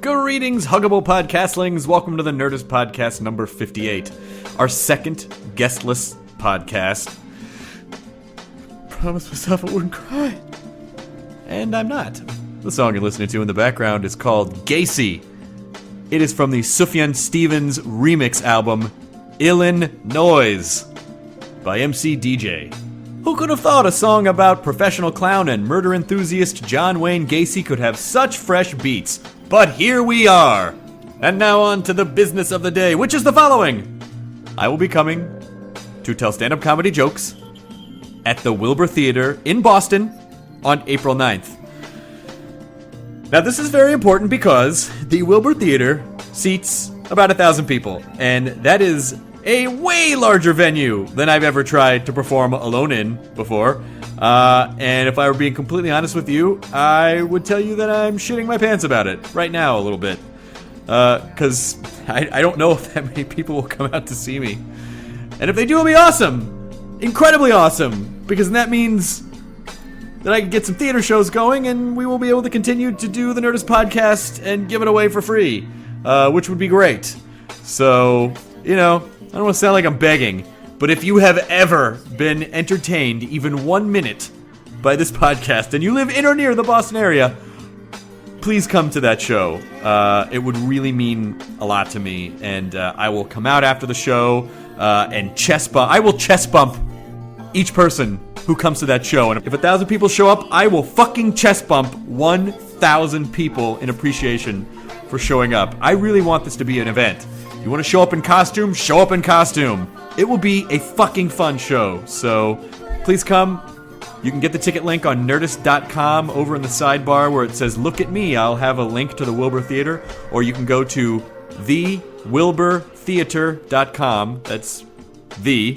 Greetings, huggable podcastlings. Welcome to the Nerdist Podcast number 58, our second guestless podcast. Promised myself I wouldn't cry. And I'm not. The song you're listening to in the background is called Gacy. It is from the Sufjan Stevens remix album, Illinois, by MC DJ. Who could have thought a song about professional clown and murder enthusiast John Wayne Gacy could have such fresh beats? But here we are! And now on to the business of the day, which is the following. I will be coming to tell stand-up comedy jokes at the Wilbur Theater in Boston on April 9th. Now this is very important because the Wilbur Theater seats about 1,000 people, and that is a way larger venue than I've ever tried to perform alone in before. And if I were being completely honest with you, I would tell you that I'm shitting my pants about it right now a little bit. Because I don't know if that many people will come out to see me. And if they do, it'll be awesome. Incredibly awesome. Because that means that I can get some theater shows going and we will be able to continue to do the Nerdist Podcast and give it away for free. Which would be great. So, you know, I don't want to sound like I'm begging, but if you have ever been entertained even 1 minute by this podcast and you live in or near the Boston area, please come to that show. It would really mean a lot to me, and I will come out after the show and I will chest bump each person who comes to that show. And if 1,000 people show up, I will fucking chest bump 1,000 people in appreciation for showing up. I really want this to be an event. You want to show up in costume? Show up in costume. It will be a fucking fun show. So please come. You can get the ticket link on Nerdist.com over in the sidebar where it says, look at me. I'll have a link to the Wilbur Theater. Or you can go to thewilburtheater.com. That's the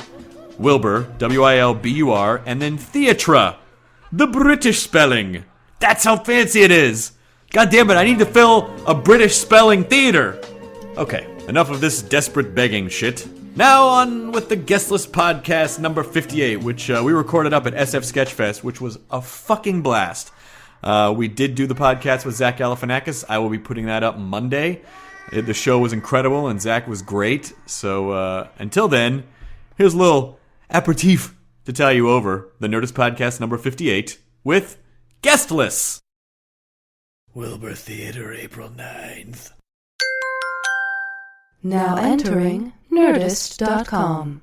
Wilbur, W-I-L-B-U-R, and then Theatra, the British spelling. That's how fancy it is. God damn it, I need to fill a British spelling theater. Okay, enough of this desperate begging shit. Now on with the guestless podcast number 58, which we recorded up at SF Sketchfest, which was a fucking blast. We did do the podcast with Zach Galifianakis. I will be putting that up Monday. The show was incredible and Zach was great. So until then, here's a little aperitif to tie you over the Nerdist Podcast number 58 with Guestless. Wilbur Theater, April 9th. Now entering Nerdist.com.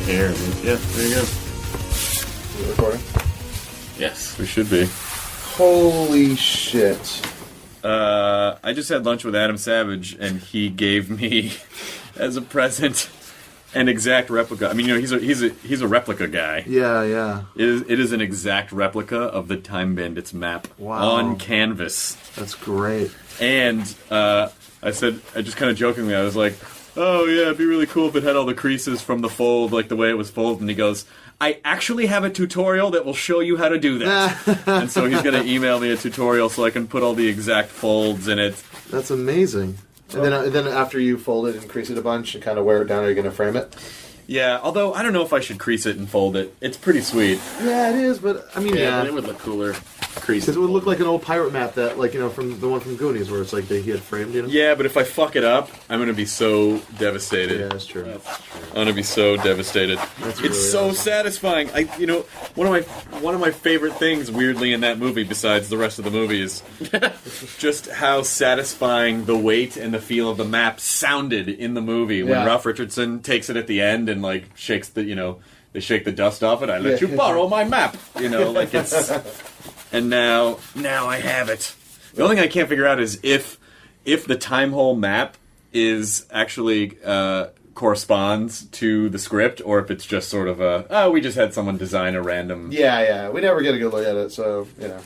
Here, yeah, there you go. Is it recording? Yes, we should be. Holy shit. I just had lunch with Adam Savage, and he gave me, as a present, an exact replica. I mean, you know, he's a replica guy. Yeah. It is an exact replica of the Time Bandits map on canvas. That's great. And I just kind of jokingly, I was like, oh yeah, it'd be really cool if it had all the creases from the fold, like the way it was folded. And he goes, I actually have a tutorial that will show you how to do that. And so he's going to email me a tutorial so I can put all the exact folds in it. That's amazing. And then after you fold it and crease it a bunch and kind of wear it down, are you going to frame it? Yeah, although I don't know if I should crease it and fold it. It's pretty sweet. Yeah, it is, but I mean, But it would look cooler. Because it would look like an old pirate map that, like, you know, from the one from Goonies where it's like he had framed, you know? Yeah, but if I fuck it up, I'm going to be so devastated. Yeah, that's true. I'm going to be so devastated. That's it's really so awesome. satisfying. One of my favorite things, weirdly, in that movie, besides the rest of the movie, is just how satisfying the weight and the feel of the map sounded in the movie when Ralph Richardson takes it at the end and like shakes the, you know, they shake the dust off it. I let you borrow my map, you know, like it's. And now I have it. The only thing I can't figure out is if the time hole map is actually corresponds to the script, or if it's just sort of we just had someone design a random. Yeah. We never get a good look at it, so you know.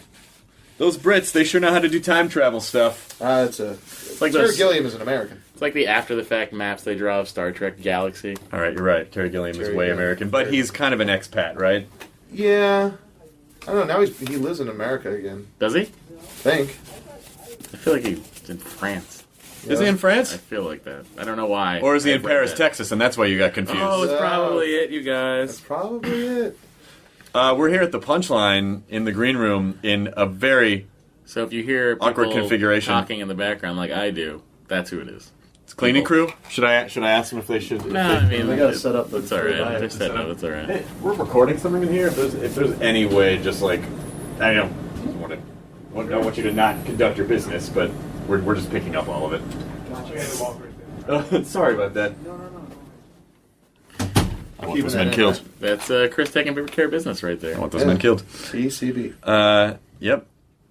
Those Brits, they sure know how to do time travel stuff. It's like Terry Gilliam is an American. It's like the after-the-fact maps they draw of Star Trek Galaxy. All right, you're right. Terry Gilliam is Terry way Gilliam. American, but he's kind of an expat, right? Yeah. I don't know. Now he lives in America again. Does he? I think. I feel like he's in France. Is he in I France? feel like that. I don't know why. Or is he in I've read Paris, that. Texas, and that's why you got confused? Oh, it's probably it, you guys. That's probably it. We're here at the Punchline in the green room in a very So if you hear people Awkward configuration. talking in the background like I do, that's who it is. cleaning crew. Should I ask them if they should? No, I mean, They gotta set up the. it's alright. They're setting up, it's alright. Hey, we're recording something in here. If there's any way, just like I don't want you to not conduct your business, but we're just picking up all of it. Sorry about that. I want those men killed. That's Chris taking care of business right there. I want those men killed. TCB. Yep.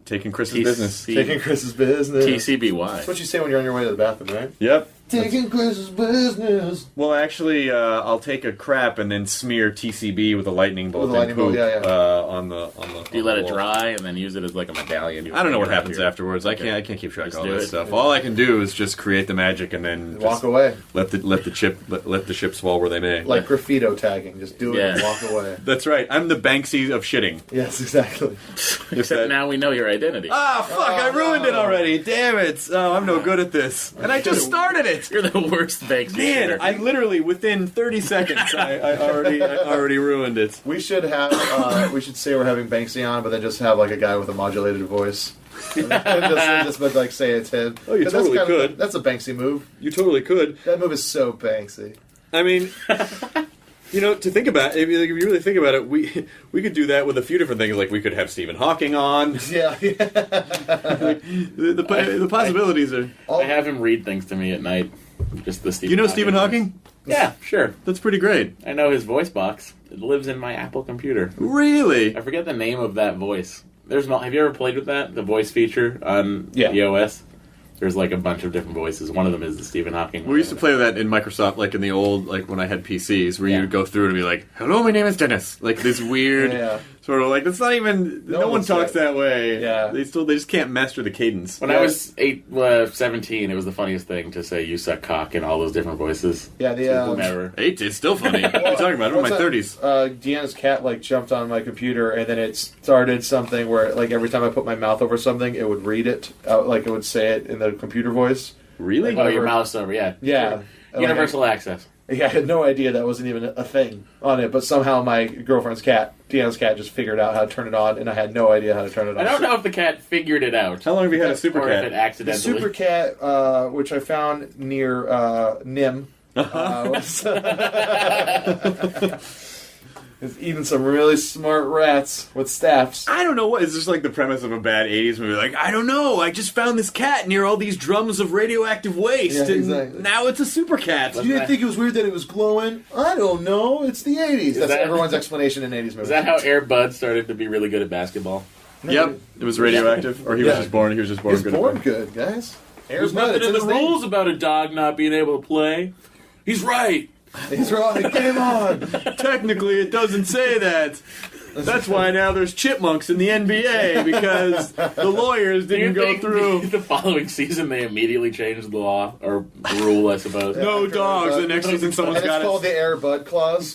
Taking Chris's business. Taking Chris's business. TCBY. That's what you say when you're on your way to the bathroom, right? Yep. Taking Chris's business. Well, actually, I'll take a crap and then smear TCB with a lightning bolt With a lightning bolt, yeah. on the. Do you let it dry and then use it as like a medallion? I don't know what happens afterwards. I can't keep track of Just all do this it. stuff. All I can do is just create the magic and then Walk away. Let the chips fall where they may. Like graffito tagging. Just do it and walk away. That's right. I'm the Banksy of shitting. Yes, exactly. Except now we know your identity. Ah, fuck! I ruined it already. Damn it! Oh, I'm no good at this, and I just started it. You're the worst Banksy Man, shitter. I literally within 30 seconds, I already ruined it. We should have. We should say we're having Banksy on, but then just have like a guy with a modulated voice. And just like say it's him. Oh, you 'Cause totally that's could. That's a Banksy move. You totally could. That move is so Banksy. I mean, to think about it, if you really think about it, we could do that with a few different things. Like we could have Stephen Hawking on. Yeah. The possibilities are. I have him read things to me at night. Just the Stephen. You know Stephen Hawking? Yeah, sure. That's pretty great. I know his voice box. It lives in my Apple computer. Really? I forget the name of that voice. Have you ever played with that? The voice feature on Yeah. the OS? There's like a bunch of different voices. One of them is the Stephen Hawking one. We used to play with that in Microsoft, like in the old, like when I had PCs, where Yeah. you would go through and be like, "Hello, my name is Dennis." Like this weird, Yeah. sort of like that's not even. No one talks that way. Yeah. They just can't master the cadence. When I was 17, it was the funniest thing to say "you suck cock" in all those different voices. Yeah. The Whomever. It's still funny. What are you talking about? I'm in my 30s. Deanna's cat like jumped on my computer, and then it started something where like every time I put my mouth over something, it would read it, like it would say it in the computer voice. Really? Oh, your mouse over, yeah. Yeah. Universal access. Yeah, I had no idea that wasn't even a thing on it, but somehow my girlfriend's cat, Deanna's cat, just figured out how to turn it on, and I had no idea how to turn it on. I don't know if the cat figured it out. How long have you had a super Or if it cat? The accidentally. super cat, which I found near Nim, is eating some really smart rats with staffs. I don't know what is this like the premise of a bad '80s movie? Like I don't know. I just found this cat near all these drums of radioactive waste, Yeah, and exactly. now it's a super cat. You didn't think it was weird that it was glowing? I don't know. It's the 80s. That's that- everyone's explanation in 80s movies. Is that how Air Bud started to be really good at basketball? Yep, it was radioactive, or he was Yeah. just born. He was just born He's good. born at good, guys. There's nothing in the rules about a dog not being able to play. He's right. He's right. Game on. Technically, it doesn't say that. That's why now there's chipmunks in the NBA because the lawyers Do you didn't go think through. the following season they immediately changed the law or rule, I suppose? No After dogs. Bud. The next season, someone's And it's got called it. the Air Bud Clause.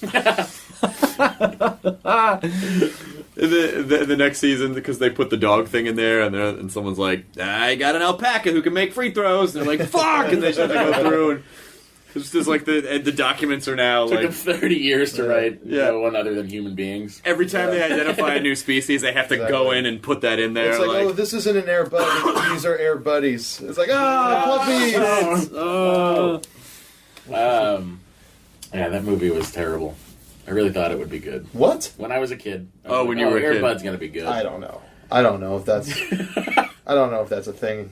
The next season, because they put the dog thing in there, and someone's like, "I got an alpaca who can make free throws," and they're like, "Fuck!" and they just have to go through. And it's just like the documents are now Took like them 30 years to write Yeah. no one other than human beings. every time they identify a new species, they have to go Exactly. in and put that in there. It's like, oh, this isn't an Air Bud. These are Air Buddies. It's like, puppies. Yeah, that movie was terrible. I really thought it would be good. What? When I was a kid. I was Oh, like, when you were a Air kid. Bud's gonna be good. I don't know. I don't know if that's. I don't know if that's a thing.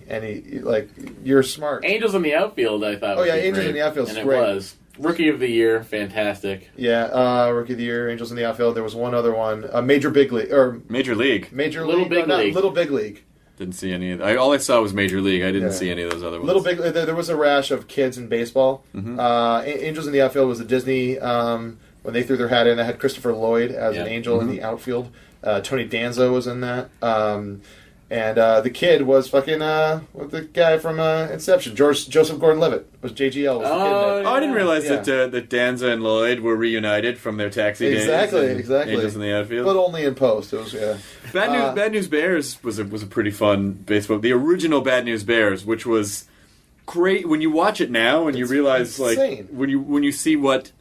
You're smart. Angels in the Outfield, I thought. Oh, would yeah, be Angels great. in the Outfield's and it great. was Rookie of the Year, fantastic. Yeah, Rookie of the Year, Angels in the Outfield. There was one other one, Major Big League or Major League. Major Little League, Big no, not League. Little Big League. Didn't see any. All I saw was Major League. I didn't Yeah. see any of those other ones. Little Big. There was a rash of kids in baseball. Mm-hmm. Angels in the Outfield was a Disney when they threw their hat in. They had Christopher Lloyd as an Yeah. angel in the outfield. Tony Danza was in that. And the kid was fucking the guy from Inception, Joseph Gordon-Levitt was JGL. Was the kid in there. Oh, I didn't realize Yeah. that Danza and Lloyd were reunited from their taxi days. Exactly. Angels in the Outfield. But only in post. It was Bad News Bears was a pretty fun baseball. The original Bad News Bears, which was great when you watch it now and you realize insane. like when you see what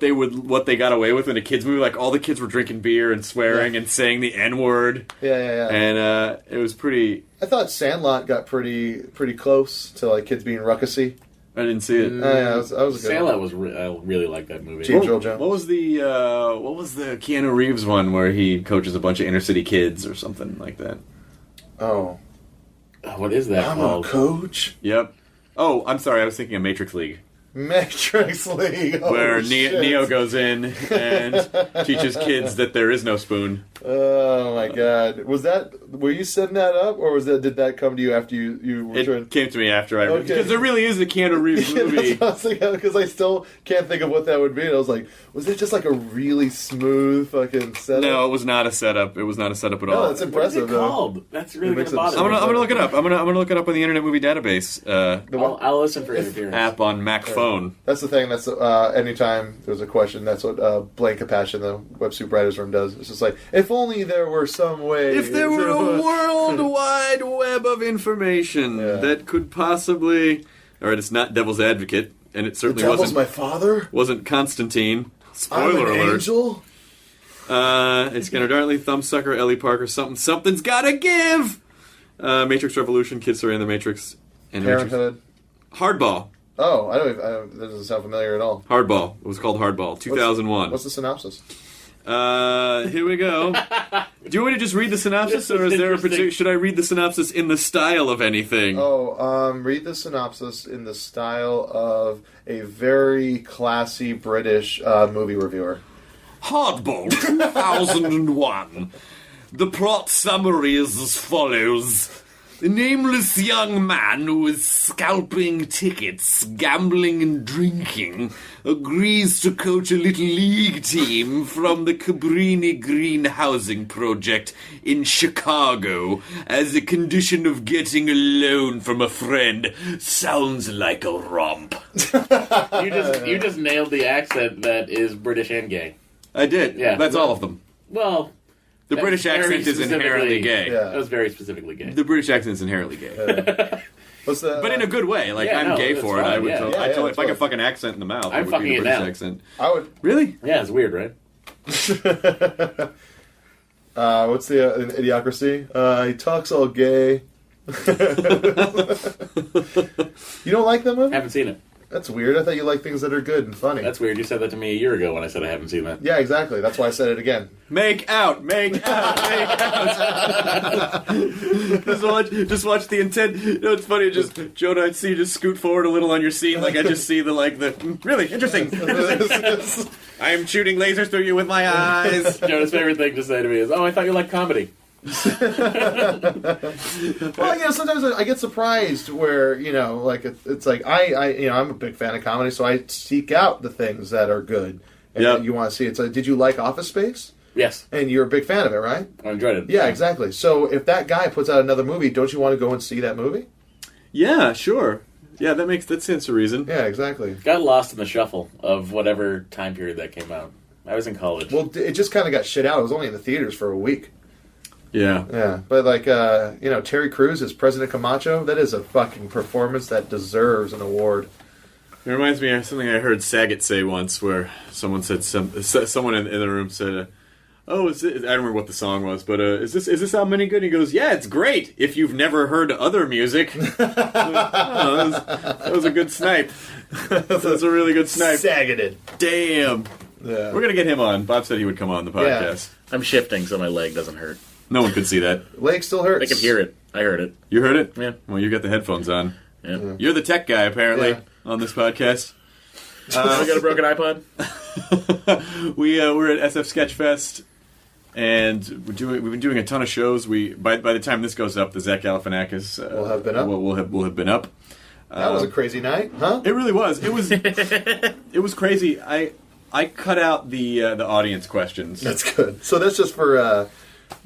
they got away with in a kids movie, like all the kids were drinking beer and swearing and saying the N-word. Yeah. And it was pretty. I thought Sandlot got pretty close to like kids being ruckusy. I didn't see it. Yeah, that was a good Sandlot one. I really like that movie. James Earl Jones. What was the Keanu Reeves one where he coaches a bunch of inner city kids or something like that? Oh, What is that I'm called? a coach. Yep. Oh, I'm sorry. I was thinking of Matrix League. Matrix League. Where Holy shit. Neo goes in and teaches kids that there is no spoon. Oh my god! Were you setting that up, or did that come to you after you were trying? It came to me after I read Okay. because there really is a Keanu Reeves Yeah, movie. that's what I was thinking, because I still can't think of what that would be. And I was like, was it just like a really smooth fucking setup? No, it was not a setup. It was not a setup at No, all. that's What is impressive it though. called? That's really It going makes to it bother so me. I'm gonna look it up. I'm gonna look it up on the Internet Movie Database I'll listen for interference. app on Mac phone. That's the thing. That's anytime there's a question, that's what Blaine Compassion, the Web Soup Writers Room, does. It's just like, if only there were some way. If there were a world wide web of information Yeah. that could possibly, all right, it's not Devil's Advocate, and it The certainly devil's wasn't my father. wasn't Constantine. I'm Spoiler an alert. angel. It's Scanner Dartley, Thumbsucker, Ellie Parker, something's gotta give! Matrix Revolution, Kid Story in the Matrix, and Parenthood. Hardball. Oh, that doesn't sound familiar at all. Hardball. It was called Hardball. 2001. What's the synopsis? Here we go. Do you want me to just read the synopsis, This or is is there a interesting. particular? Should I read the synopsis in the style of anything? Read the synopsis in the style of a very classy British movie reviewer. Hardball 2001. The plot summary is as follows. A nameless young man who is scalping tickets, gambling and drinking, agrees to coach a little league team from the Cabrini Green Housing Project in Chicago as a condition of getting a loan from a friend. Sounds like a romp. You just nailed the accent that is British and gay. I did. Yeah. That's all of them. Well, The that's British very accent is inherently specifically- gay. Yeah. That was very specifically gay. The British accent is inherently gay. What's the? But in a good way. Like, Yeah, I'm no, gay it's for it. fine, I would yeah. tell, Yeah, I tell yeah, if I could it's fuck an accent in the mouth, I'm it would fucking be the it British now. accent. I would. Really? Yeah, it's weird, right? What's the Idiocracy? He talks all gay. You don't like that movie? Haven't seen it. That's weird. I thought you like things that are good and funny. That's weird. You said that to me a year ago when I said I haven't seen that. Yeah, exactly. That's why I said it again. Make out, make out, make out. just watch the intent. You know, it's funny. Just Jonah, I'd see you just scoot forward a little on your seat. Like I just see the really interesting. I am shooting lasers through you with my eyes. Jonah's favorite thing to say to me is, "Oh, I thought you liked comedy." Well, sometimes I get surprised where, like it's like I'm a big fan of comedy, so I seek out the things that are good and Yep. that you want to see. It's like, did you like Office Space? Yes, And you're a big fan of it, right? I enjoyed it. Yeah, exactly. So if that guy puts out another movie, don't you want to go and see that movie? Yeah, sure. Yeah, that stands to reason. Yeah, exactly. Got lost in the shuffle of whatever time period that came out. I was in college. Well, it just kind of got shit out. It was only in the theaters for a week. Yeah. Yeah, but like Terry Crews as President Camacho, that is a fucking performance that deserves an award. It reminds me of something I heard Saget say once, where someone said someone in the room said, "Oh, is it?" I don't remember what the song was, but is this album any good? And he goes, "Yeah, it's great if you've never heard other music." That was a good snipe. That's a really good snipe. Sageted. Damn. Yeah. We're gonna get him on. Bob said he would come on the podcast. I'm shifting so my leg doesn't hurt. No one could see that. Leg still hurts. I can hear it. I heard it. You heard it? Yeah. Well, you got the headphones on. Yeah. You're the tech guy, apparently, Yeah. on this podcast. I got a broken iPod. We're at SF Sketchfest, and we've been doing a ton of shows. By the time this goes up, the Zach Galifianakis Will have been up. Will have been up. That was a crazy night, huh? It really was. It was. It was crazy. I cut out the audience questions. That's good. So that's just for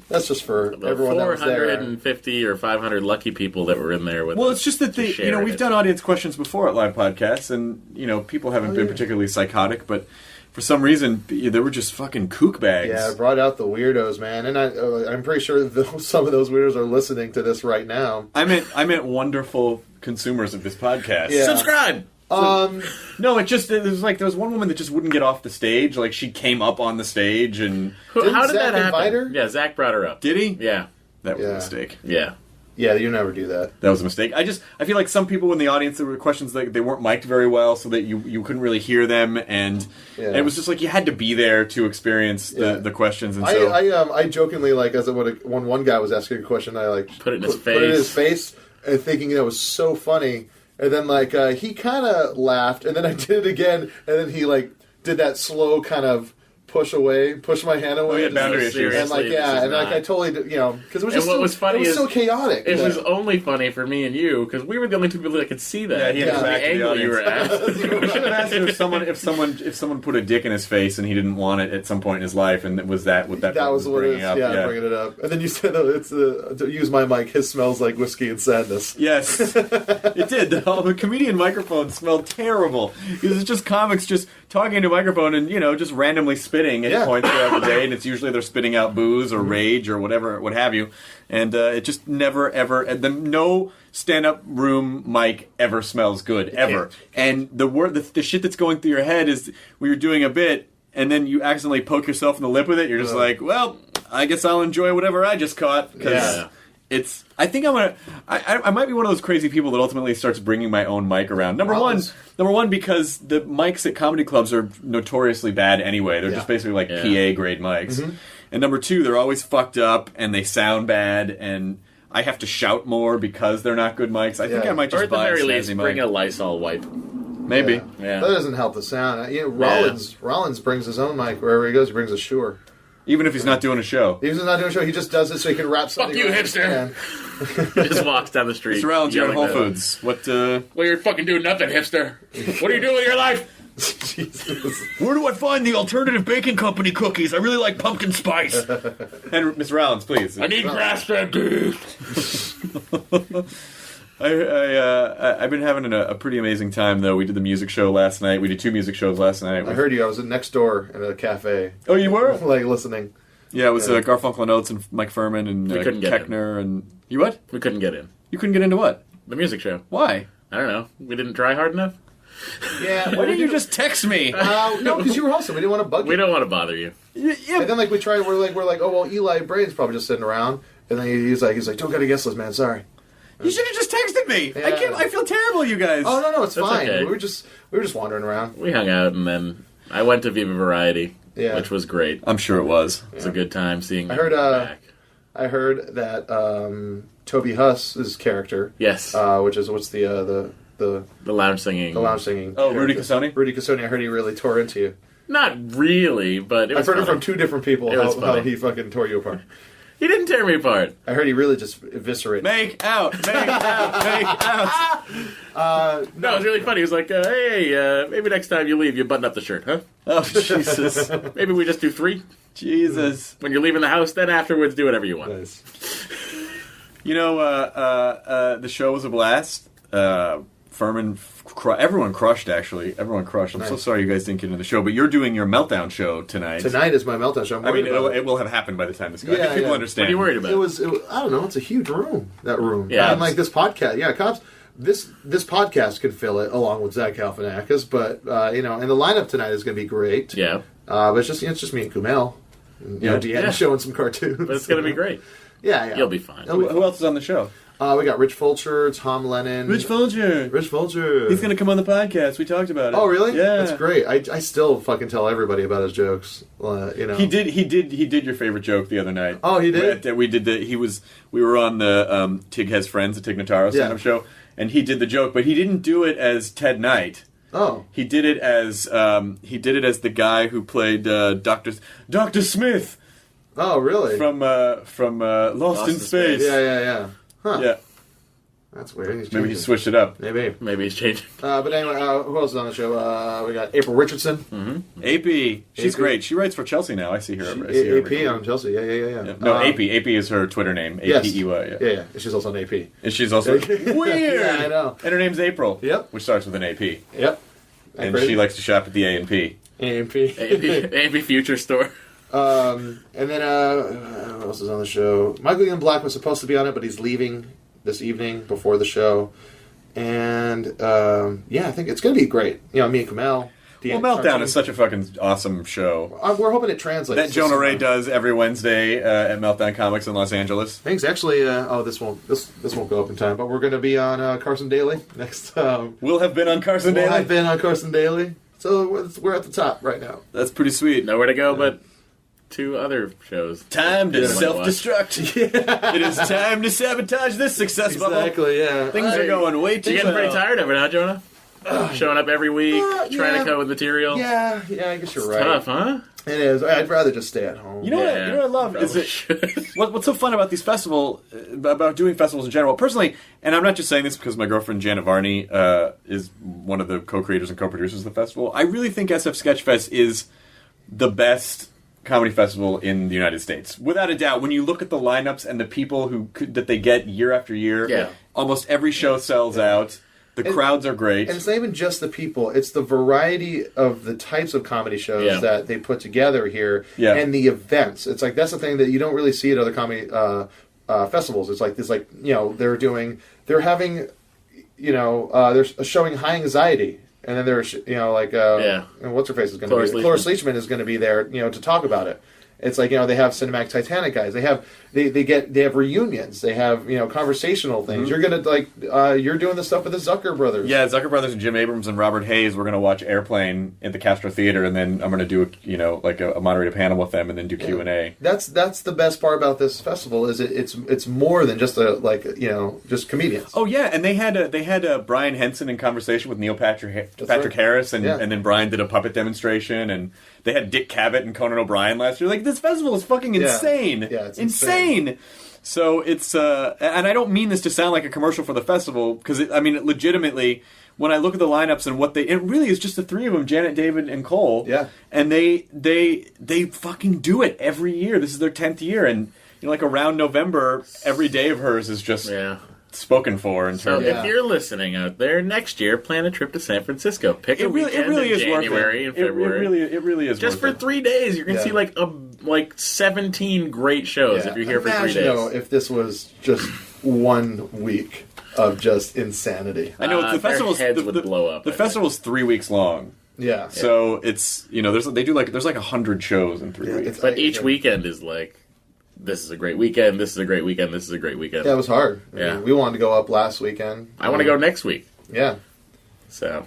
That's just for The everyone that was there. 450 or 500 lucky people that were in there with Well, us it's just that to share we've it. done audience questions before at live podcasts, and people haven't been particularly psychotic, but for some reason they were just fucking kook bags. Yeah, I brought out the weirdos, man, and I'm pretty sure some of those weirdos are listening to this right now. I meant wonderful consumers of this podcast. Yeah. Subscribe! No, there was one woman that just wouldn't get off the stage. Like, she came up on the stage and... How did Zach that happen? invite her? Yeah, Zach brought her up. Did he? Yeah. That was a Yeah. mistake. Yeah. Yeah, you never do that. That was a mistake. I feel like some people in the audience, there were questions that they weren't mic'd very well, so that you couldn't really hear them, and it was just like you had to be there to experience the questions. And so I jokingly, like, when one guy was asking a question, I like Put it in his put it in his face. face, and thinking that was so funny. And then he kind of laughed, and then I did it again, and then he did that slow kind of push my hand away. yeah, boundary issues. And I totally, because it was And just what was funny it was is so chaotic. It was only funny for me and you, because we were the only two people that could see that. Yeah, he had his the back to the angle you were at. we should have asked him if someone put a dick in his face and he didn't want it at some point in his life, and was that what that was what it bringing is. up? Yeah, bringing it up. And then you said it's to use my mic. His smells like whiskey and sadness. Yes, it did. The comedian microphone smelled terrible. It was just comics just talking into a microphone and just randomly spitting at points throughout the day, and it's usually they're spitting out booze or rage or whatever, what have you, and it just never ever. No stand-up room mic ever smells good ever. And the shit that's going through your head is when you're doing a bit, and then you accidentally poke yourself in the lip with it. You're just like, well, I guess I'll enjoy whatever I just caught because. Yeah. I think I might be one of those crazy people that ultimately starts bringing my own mic around. Number one, because the mics at comedy clubs are notoriously bad anyway. They're just basically like PA grade mics. Mm-hmm. And number two, they're always fucked up and they sound bad, and I have to shout more because they're not good mics. I think I might just Or at the buy very a least, snazzy bring mic. a Lysol wipe. Maybe. Yeah. That doesn't help the sound. Rollins brings his own mic wherever he goes. He brings a Shure. Even if he's not doing a show. Even if he's not doing a show, he just does it so he can wrap something. Fuck you, around his hipster. hand. Just walks down the street. Mr. Rollins, you're at yelling Whole at Foods. What, Well, you're fucking doing nothing, hipster. What are you doing with your life? Jesus. Where do I find the alternative baking company cookies? I really like pumpkin spice. And Mr. Rollins, please. I need grass-fed beef. I've been having a pretty amazing time, though. We did the music show last night. We did 2 music shows last night. I heard you. I was next door in a cafe. Oh, you were? Listening. Yeah, it was Garfunkel and Oates and Mike Furman and We couldn't get Keckner and... You what? We couldn't get in. You couldn't get into what? The music show. Why? I don't know. We didn't try hard enough? Yeah. Why didn't you just text me? No, because you were hosting. We didn't want to bug you. We don't want to bother you. Yeah, And then we tried. We're like, oh well, Eli Braden's probably just sitting around. And then he's like, don't get a guest list, man. Sorry. you should have just texted me. Yeah. I feel terrible, you guys. Oh no, it's That's fine. okay. We were just wandering around. We hung out, and then I went to Viva Variety, Yeah. which was great. I'm sure it was. It was a good time seeing I heard. you back. I heard that Toby Huss's character. Yes. What's the The lounge singing. lounge singing? Oh, Rudy character. Cassoni? Rudy Cassoni. I heard he really tore into you. Not really, but it was I've heard it funny. from 2 different people It was how funny. he fucking tore you apart. He didn't tear me apart. I heard he really just eviscerated. Make out. Make out. Make out. No, it was really funny. He was like, hey, maybe next time you leave, you button up the shirt, huh? Oh, Jesus. Maybe we just do 3. Jesus. When you're leaving the house, then afterwards, do whatever you want. Nice. You know, the show was a blast. Furman, everyone crushed, actually. Everyone crushed. I'm so Nice. sorry you guys didn't get into the show, but you're doing your Meltdown show tonight. Tonight is my meltdown show. I'm I mean, worried about it will have happened by the time this goes. I Yeah, think people yeah. understand. What are you worried about? It was. I don't know. It's a huge room. That room. Yeah. And like this podcast. Yeah, cops. This podcast could fill it along with Zach Galifianakis, but and the lineup tonight is going to be great. Yeah, But it's just me and Kumail. And, Yeah. Deanna Yeah. showing some cartoons. but it's going to be great. Yeah. You'll be fine. Who else is on the show? We got Rich Fulcher, Tom Lennon. Rich Fulcher. Rich Fulcher. He's going to come on the podcast. We talked about it. Oh, really? Yeah. That's great. I still fucking tell everybody about his jokes. He did your favorite joke the other night. Oh, he did? We were on the Tig Has Friends, the Tig Notaro stand-up show, and he did the joke, but he didn't do it as Ted Knight. Oh. He did it as the guy who played Dr. Smith Oh, really? from Lost in Space. Yeah. Huh. Yeah. That's weird. Maybe he switched it up. Maybe he's changing. But anyway, who else is on the show? We got April Richardson. AP. She's AP. great. She writes for Chelsea now. I see her. I see her AP on Chelsea. Yeah. No, AP. AP is her Twitter name. Yes. APEY. Yeah. She's also an AP. And she's also weird. Yeah, I know. And her name's April. Yep. Which starts with an AP. Yep. And she likes to shop at the A&P. AP. Future Store. And then who else is on the show? Michael Ian Black was supposed to be on it, but he's leaving this evening before the show. And I think it's going to be great. You know, me and Kamel. Well, Meltdown is such a fucking awesome show. We're hoping it translates. That Jonah Ray does every Wednesday at Meltdown Comics in Los Angeles. Thanks. Actually, this won't go up in time, but we're going to be on Carson Daly next. We'll have been on Carson Daly. I've been on Carson Daly, so we're at the top right now. That's pretty sweet. Nowhere to go but 2 other shows. Time to self-destruct. It is time to sabotage this success bubble. Exactly. Yeah. Things are going way too You're getting pretty well. tired of it, huh, Jonah? Showing up every week, trying to come up with material. Yeah. I guess you're right. Tough, huh? It is. I'd rather just stay at home. You know what I love is what's so fun about these about doing festivals in general. Personally, and I'm not just saying this because my girlfriend Janet Varney is one of the co-creators and co-producers of the festival. I really think SF Sketchfest is the best comedy festival in the United States, without a doubt. When you look at the lineups and the people that they get year after year, almost every show sells out. The crowds are great. And it's not even just the people. It's the variety of the types of comedy shows that they put together here and the events. It's like, that's the thing that you don't really see at other comedy festivals. It's like this, they're having, they're showing High Anxiety. And then there's, and what's her face is going to be? Cloris Leachman is going to be there, to talk about it. It's like, they have Cinematic Titanic guys. They have reunions. They have, conversational things. You're going to, you're doing the stuff with the Zucker brothers. Yeah, Zucker brothers and Jim Abrams and Robert Hayes. We're going to watch Airplane at the Castro Theater, and then I'm going to do a moderated panel with them, and then do Q&A. That's the best part about this festival is it's more than just just comedians. Oh yeah, and they had Brian Henson in conversation with Neil Patrick Harris, and then Brian did a puppet demonstration, and they had Dick Cavett and Conan O'Brien last year. Like, this festival is fucking insane. Yeah, it's insane. So it's, and I don't mean this to sound like a commercial for the festival, because legitimately, when I look at the lineups and it really is just the 3 of them, Janet, David, and Cole. Yeah. And they fucking do it every year. This is their 10th year, and around November, every day of hers is just spoken for in terms. If you're listening out there, next year plan a trip to San Francisco. Pick a weekend in January and February. It really is just for 3 days. You're gonna see like 17 great shows if you're here for 3 days. If this was just 1 week of just insanity. I know the festival's heads would blow up. The festival's 3 weeks long. Yeah. So it's there's 100 shows in 3 weeks. But each weekend is like, this is a great weekend, this is a great weekend, this is a great weekend. Yeah, it was hard. I mean, we wanted to go up last weekend. I want to go next week. Yeah. So.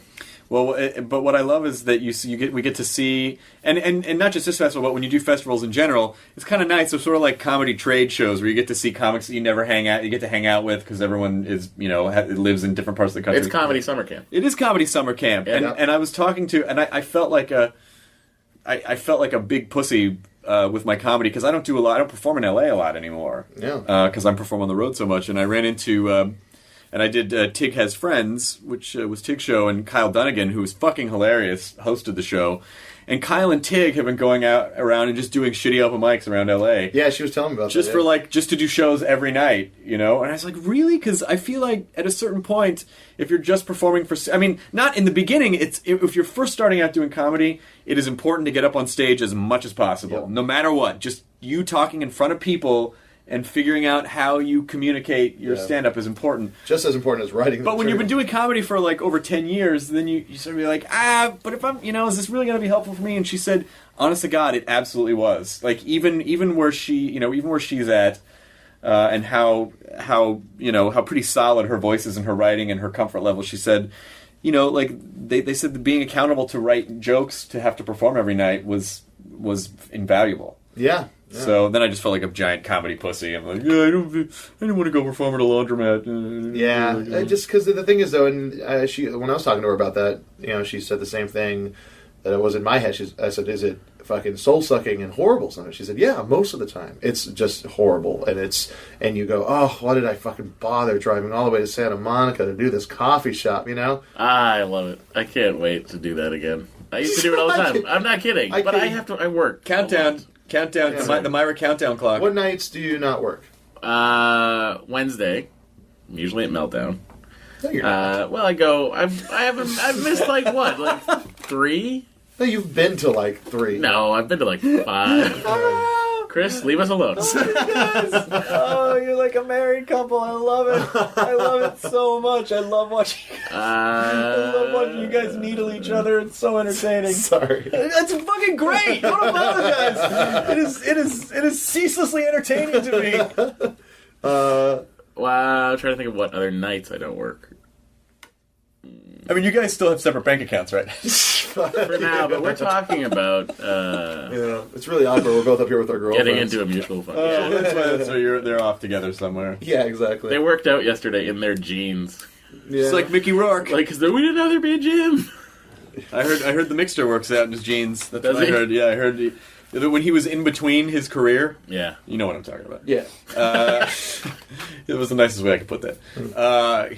Well, but what I love is that we get to see, and not just this festival, but when you do festivals in general, it's kind of nice. They're sort of like comedy trade shows where you get to see comics that you get to hang out with, because everyone is lives in different parts of the country. It's comedy summer camp. It is comedy summer camp, and I was talking to, and I felt like I felt like a big pussy with my comedy, because I don't do a lot. I don't perform in LA a lot anymore. Yeah. Because I'm performing on the road so much, and I ran into. And I did Tig Has Friends, which was Tig's show, and Kyle Dunnigan, who was fucking hilarious, hosted the show. And Kyle and Tig have been going out around and just doing shitty open mics around LA. Yeah, she was telling me about that. Just to do shows every night, And I was like, really? Because I feel like at a certain point, if you're just performing not in the beginning, if you're first starting out doing comedy, it is important to get up on stage as much as possible, no matter what. Just you talking in front of people and figuring out how you communicate your stand-up is important. Just as important as writing. But when you've been doing comedy for over 10 years, then you sort of be like, but if I'm, is this really going to be helpful for me? And she said, honest to God, it absolutely was. Like, even where even where she's at, and how pretty solid her voice is in her writing and her comfort level, she said, they said that being accountable to write jokes, to have to perform every night was invaluable. Yeah. So then I just felt like a giant comedy pussy. I'm like, I don't want to go perform at a laundromat. Yeah, just because the thing is, though, and when I was talking to her about that, she said the same thing that it was in my head. I said, is it fucking soul-sucking and horrible sometimes. She said, yeah, most of the time. It's just horrible. And you go, oh, why did I fucking bother driving all the way to Santa Monica to do this coffee shop, you know? I love it. I can't wait to do that again. I used to do it all the time. I'm not kidding. I work. Countdown, the Myra countdown clock. What nights do you not work? Wednesday. I'm usually at Meltdown. No, you're not. Well, I go. I've missed like 3. No, you've been to like 3. No, I've been to like 5. Chris, leave us alone. Oh, you're like a married couple. I love it. I love it so much. I love watching you guys needle each other. It's so entertaining. Sorry. That's fucking great. Don't apologize. It is ceaselessly entertaining to me. Wow, I'm trying to think of what other nights I don't work. I mean, you guys still have separate bank accounts, right? For now, but we're talking about... it's really awkward. We're both up here with our girlfriends. Getting into a mutual fund. That's why they're off together somewhere. Yeah, exactly. They worked out yesterday in their jeans. Yeah. It's like Mickey Rourke. Like, because we didn't know there'd be a gym. I heard the mixer works out in his jeans. That's Does what he? I heard. Yeah, I heard when he was in between his career. Yeah. You know what I'm talking about. Yeah. It was the nicest way I could put that. I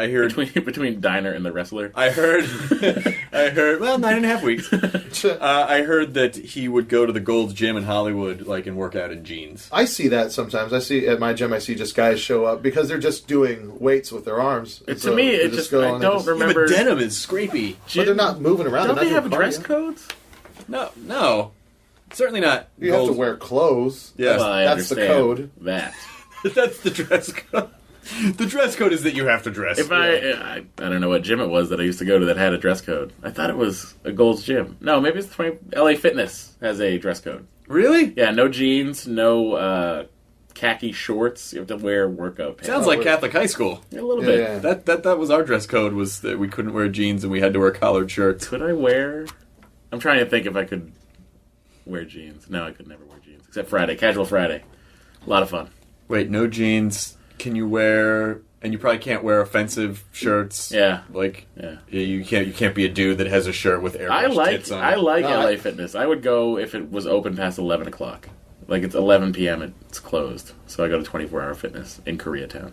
heard... Between Diner and the Wrestler. I heard, well, 9.5 weeks. I heard that he would go to the Gold's Gym in Hollywood, and work out in jeans. I see that sometimes. I see at my gym, just guys show up because they're just doing weights with their arms. To me, it just, I don't remember. Yeah, but denim is scrapey. But they're not moving around. Don't they have dress cardio. codes? No. Certainly not. You have to wear clothes. Yes. Well, that's the code. That. That's the dress code. The dress code is that you have to dress. If I don't know what gym it was that I used to go to that had a dress code. I thought it was a Gold's Gym. No, maybe it's LA Fitness has a dress code. Really? Yeah, no jeans, no khaki shorts. You have to wear workout pants. Sounds like Catholic high school. A little bit. Yeah. That was our dress code, was that we couldn't wear jeans and we had to wear collared shirts. Could I wear... I'm trying to think if I could wear jeans. No, I could never wear jeans. Except Friday. Casual Friday. A lot of fun. Wait, no jeans. Can you wear... And you probably can't wear offensive shirts. Yeah. You can't be a dude that has a shirt with airbrush tits on it. I like LA Fitness. I would go if it was open past 11 o'clock. Like, it's 11 p.m., it's closed. So I go to 24-hour fitness in Koreatown.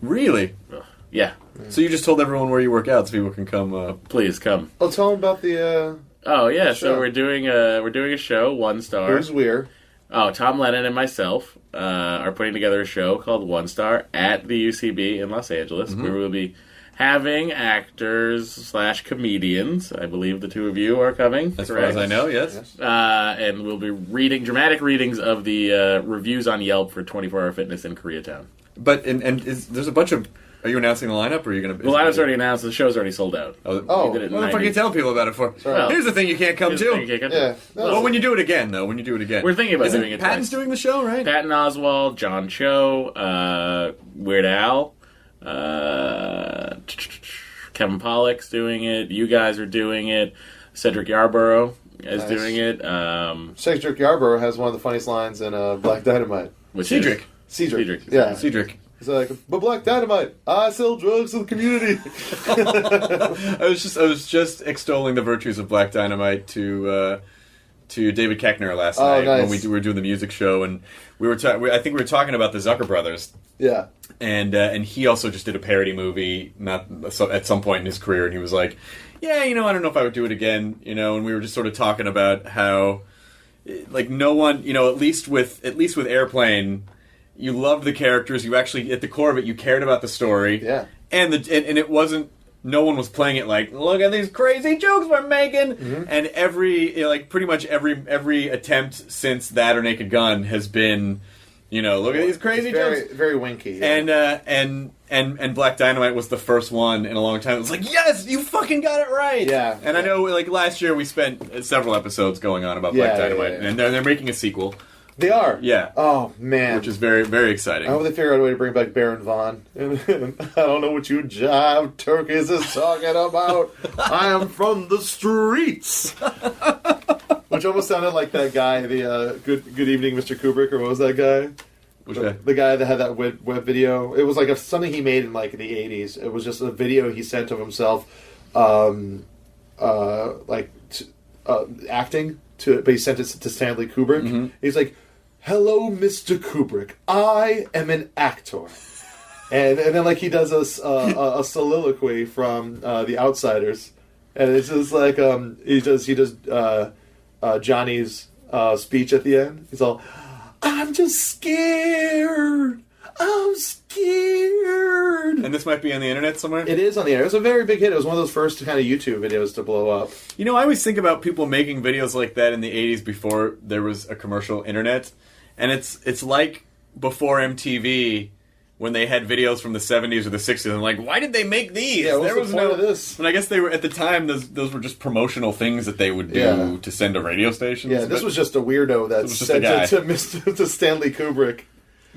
Really? Ugh. Yeah. So you just told everyone where you work out so people can come... Please, come. Oh, tell them about the... Oh, yeah, show. so we're doing a show, One Star. Who's Weir? Oh, Tom Lennon and myself are putting together a show called One Star at the UCB in Los Angeles, where we'll be having actors/comedians. I believe the two of you are coming. As far as I know, yes. And we'll be reading dramatic readings of the reviews on Yelp for 24-Hour Fitness in Koreatown. But there's a bunch of... Are you announcing the lineup, or are you going to... The lineup's already announced. The show's already sold out. What the fuck are you telling people about it for? Well, here's the thing you can't come to. Yeah. Well, when you do it again, though. When you do it again. We're thinking about Isn't doing it Patton's twice. doing the show, right? Patton Oswalt, John Cho, Weird Al, Kevin Pollak's doing it. You guys are doing it. Cedric Yarborough is doing it. Cedric Yarborough has one of the funniest lines in Black Dynamite. Cedric. Yeah. Cedric. It's like, but Black Dynamite, I sell drugs to the community. I was just extolling the virtues of Black Dynamite to David Koechner last night nice. when we were doing the music show, and I think we were talking about the Zucker brothers. Yeah. And he also just did a parody movie at some point in his career, and he was like, yeah, I don't know if I would do it again, and we were just sort of talking about how, like, no one, at least with Airplane, you loved the characters, you actually, at the core of it, you cared about the story. Yeah. And it wasn't, no one was playing it like, look at these crazy jokes we're making! Mm-hmm. And pretty much every attempt since that or Naked Gun has been, look at these crazy jokes. Very, very winky. Yeah. And Black Dynamite was the first one in a long time. It was like, yes, you fucking got it right! Yeah. And I know, last year we spent several episodes going on about Black Dynamite, and they're making a sequel. They are? Yeah. Oh, man. Which is very, very exciting. I hope they figure out a way to bring back Baron Vaughn. I don't know what you jive turkeys is talking about. I am from the streets. Which almost sounded like that guy, the Good Evening, Mr. Kubrick, or what was that guy? Which guy? The guy that had that web video. It was like something he made in the 80s. It was just a video he sent of himself, acting. but he sent it to Stanley Kubrick. Mm-hmm. He's like, "Hello, Mr. Kubrick. I am an actor." And then like he does a soliloquy from The Outsiders, and it's just like he does Johnny's speech at the end. He's all, "I'm just scared. I'm scared." And this might be on the internet somewhere? It is on the internet. It was a very big hit. It was one of those first kind of YouTube videos to blow up. You know, I always think about people making videos like that in the 80s before there was a commercial internet. And it's like before MTV when they had videos from the 70s or the 60s. I'm like, why did they make these? Yeah, what's the point of this? And I guess they were, at the time, those were just promotional things that they would do to send to radio stations. Yeah, this was just a weirdo that sent it to Stanley Kubrick.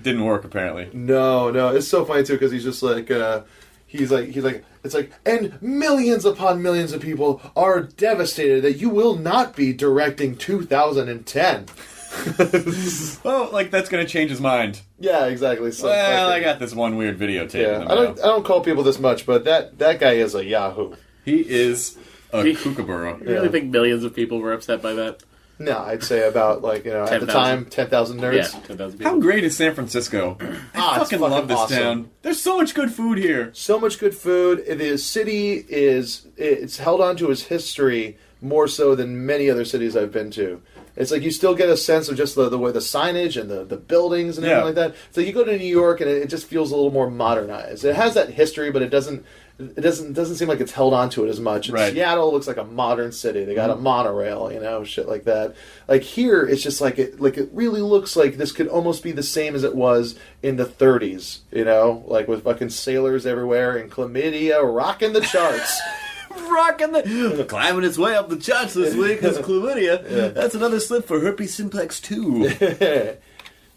Didn't work, apparently. No, it's so funny too because he's just like, it's like, and millions upon millions of people are devastated that you will not be directing 2010. Well, like that's going to change his mind. Yeah, exactly. So I got this one weird videotape. Yeah, I don't call people this much, but that guy is a Yahoo. He is a kookaburra. You really think millions of people were upset by that? No, I'd say about, like, at 10,000. the time, 10,000 nerds. Yeah, 10,000 people. How great is San Francisco? I fucking love this awesome. town. There's so much good food here. So much good food. The city it's held on to its history more so than many other cities I've been to. It's like you still get a sense of just the way the signage and the buildings and everything like that. So you go to New York and it just feels a little more modernized. It has that history, but it doesn't seem like it's held on to it as much. Right. Seattle looks like a modern city. They got a monorail, shit like that. Like here, it's just like it really looks like this could almost be the same as it was in the 30s, like with fucking sailors everywhere and chlamydia rocking the charts. Climbing its way up the charts this week is chlamydia. Yeah. That's another slip for herpes simplex 2.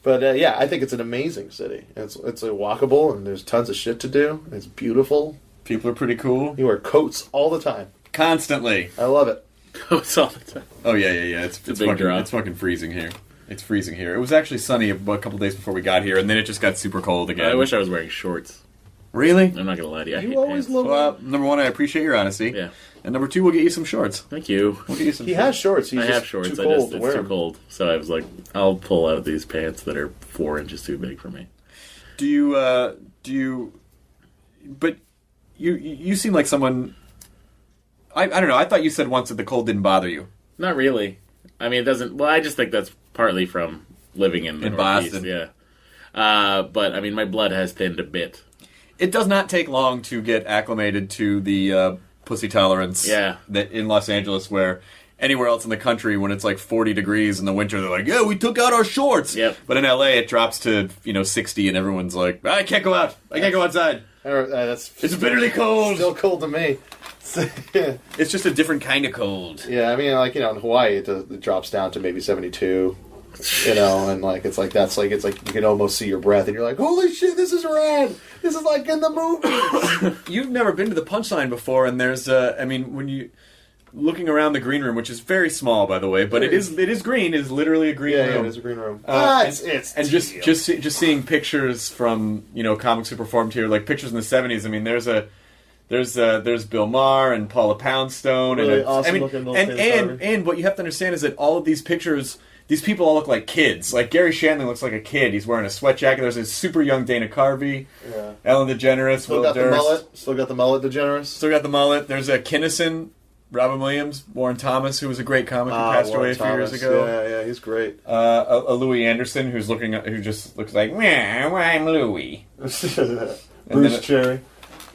But I think it's an amazing city. It's walkable and there's tons of shit to do. It's beautiful. People are pretty cool. You wear coats all the time. Constantly. I love it. Coats all the time. Oh yeah. It's a big drop. It's fucking freezing here. It's freezing here. It was actually sunny a couple days before we got here, and then it just got super cold again. I wish I was wearing shorts. Really? I'm not gonna lie to you. I hate always pants. love. Well, number one, I appreciate your honesty. Yeah. And number two, we'll get you some shorts. Thank you. We'll get you some. He has shorts. He's I just have shorts. Too cold to it's wear too them. cold. So I was like, I'll pull out these pants that are 4 inches too big for me. Do you? But you seem like someone. I don't know. I thought you said once that the cold didn't bother you. Not really. I mean, it doesn't. Well, I just think that's partly from living in the Northeast. Boston. Yeah. But I mean, my blood has thinned a bit. It does not take long to get acclimated to the pussy tolerance that in Los Angeles, where anywhere else in the country, when it's like 40 degrees in the winter, they're like, yeah, we took out our shorts. Yep. But in LA, it drops to 60, and everyone's like, I can't go out. I can't go outside. It's bitterly cold. Still cold to me. It's just a different kind of cold. Yeah, I mean, like, in Hawaii, it drops down to maybe 72. And like it's like you can almost see your breath, and you're like, holy shit, this is rad. This is like in the movie. You've never been to the Punchline before, and there's when you looking around the green room, which is very small, by the way, but it is green. It is literally a green room. Yeah, it is a green room. And just seeing pictures from comics who performed here, like pictures in the 70s. I mean, there's Bill Maher and Paula Poundstone, really and awesome looking and what you have to understand is that all of these pictures. These people all look like kids. Like, Gary Shandling looks like a kid. He's wearing a sweat jacket. There's a super young Dana Carvey. Yeah. Ellen DeGeneres. Still got the mullet. Still got the mullet, DeGeneres. Still got the mullet. There's a Kinnison, Robin Williams, Warren Thomas, who was a great comic who passed away a few years ago. Yeah, he's great. A Louis Anderson, who just looks like, I'm Louis. Bruce Cherry.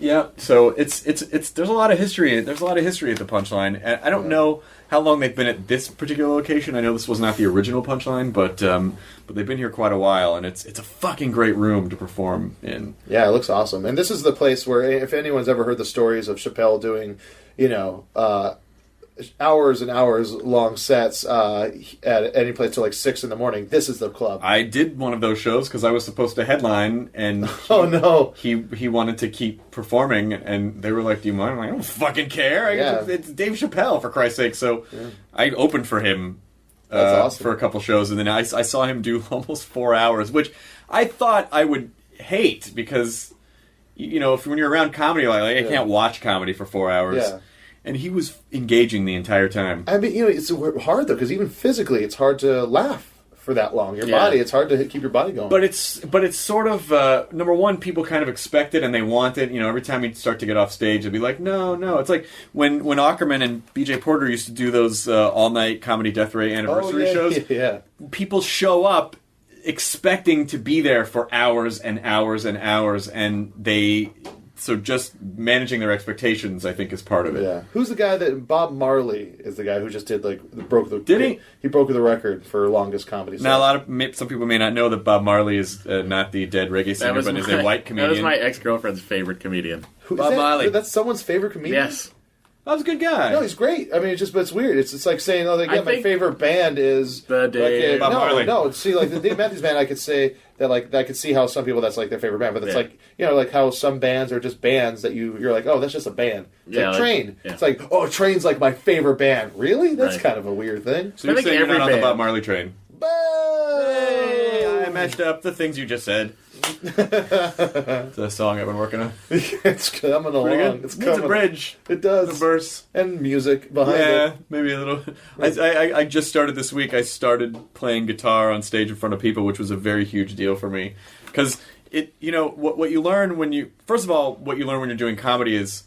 Yeah, so it's there's a lot of history. There's a lot of history at the Punchline, and I don't know how long they've been at this particular location. I know this was not the original Punchline, but they've been here quite a while, and it's a fucking great room to perform in. Yeah, it looks awesome, and this is the place where, if anyone's ever heard the stories of Chappelle doing, hours and hours long sets at any place till like 6 a.m, this is the club. I did one of those shows because I was supposed to headline, and he wanted to keep performing, and they were like, do you mind? I'm like, I don't fucking care. It's Dave Chappelle, for Christ's sake. So I opened for him awesome. For a couple shows, and then I saw him do almost 4 hours, which I thought I would hate because when you're around comedy, like I can't watch comedy for 4 hours. Yeah. and he was engaging the entire time. I mean, it's hard though, because even physically, it's hard to laugh for that long. Your body, it's hard to keep your body going. But it's sort of number one, people kind of expect it and they want it. Every time you start to get off stage, they'll be like, no. It's like when Ackerman and B.J. Porter used to do those all-night Comedy Death Ray anniversary shows. Yeah. People show up expecting to be there for hours and hours and hours, and so just managing their expectations, I think, is part of it. Yeah. Who's the guy that... Bob Marley is the guy who just did, broke the... Did he? He broke the record for longest comedy set. Now, some people may not know that Bob Marley is not the dead reggae singer, but is a white comedian. That was my ex-girlfriend's favorite comedian. Bob Marley. That's someone's favorite comedian? Yes. That was a good guy. No, he's great. I mean, but it's weird. It's like saying, my favorite band is... The Dave... Bob Marley. No, see, the Dave Matthews Band, I could say that, I could see how some people that's, their favorite band, but it's how some bands are just bands that you're like, oh, that's just a band. It's like Train. Yeah. It's like, oh, Train's my favorite band. Really? That's kind of a weird thing. So you're saying you're not on the Bob Marley train? Hey, I matched up the things you just said. It's a song I've been working on. It's coming along. Good. It's coming. It's a bridge. It does. The verse. And music behind it. Yeah, maybe a little. I just started this week. I started playing guitar on stage in front of people, which was a very huge deal for me. Because what you learn when you... First of all, what you learn when you're doing comedy is...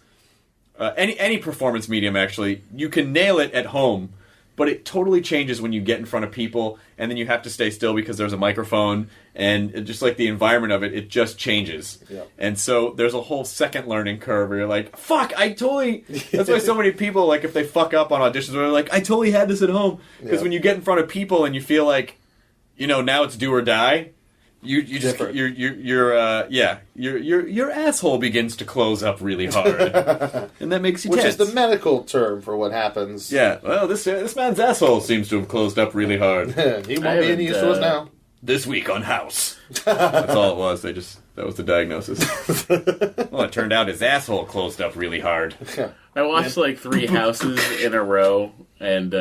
any performance medium, actually, you can nail it at home, but it totally changes when you get in front of people, and then you have to stay still because there's a microphone, and just like the environment of it, it just changes. Yep. And so there's a whole second learning curve where you're like, fuck, I totally... That's why so many people, if they fuck up on auditions, they're like, I totally had this at home. Because when you get in front of people and you feel like, now it's do or die... your asshole begins to close up really hard, and that makes you Which tense. is the medical term for what happens. Yeah, well, this man's asshole seems to have closed up really hard. He won't be any use to us now. This week on House. That's all it was. That was the diagnosis. Well, it turned out his asshole closed up really hard. I watched 3 houses in a row, and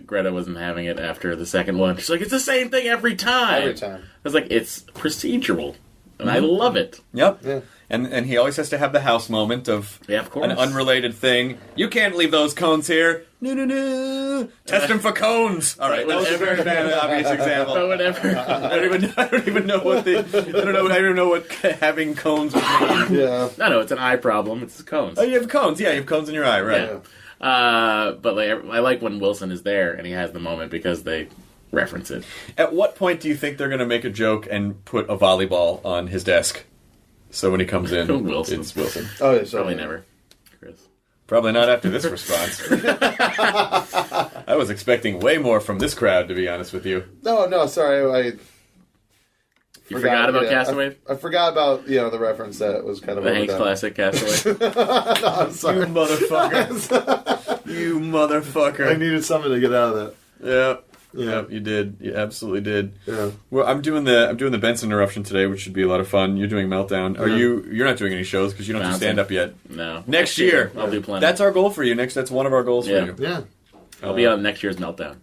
Greta wasn't having it after the second one. She's like, it's the same thing every time. Every time. I was like, it's procedural, and I love it. Yep. Yeah. And he always has to have the house moment of course. An unrelated thing. You can't leave those cones here. No. Test them for cones. All right, that was a very bad obvious example. But whatever. I don't even know what I don't know what having cones would mean. Yeah. No, it's an eye problem. It's cones. Oh, you have cones. Yeah, you have cones in your eye, right? Yeah. But I like when Wilson is there and he has the moment because they reference it. At what point do you think they're going to make a joke and put a volleyball on his desk? So when he comes in, Wilson. It's Wilson. Oh, yeah, so Probably never. Chris. Probably not after this response. I was expecting way more from this crowd, to be honest with you. No, sorry. You forgot about Castaway? I forgot about, the reference that was kind of the Hanks classic, Castaway. No, I'm sorry. You motherfucker. You motherfucker. I needed something to get out of that. Yeah. Yeah, you did. You absolutely did. Yeah. Well, I'm doing the Benson eruption today, which should be a lot of fun. You're doing Meltdown. Are you're not doing any shows because you don't do stand up yet? No. Next year. I'll do plenty. That's our goal for you. That's one of our goals for you. Yeah. I'll be on next year's Meltdown.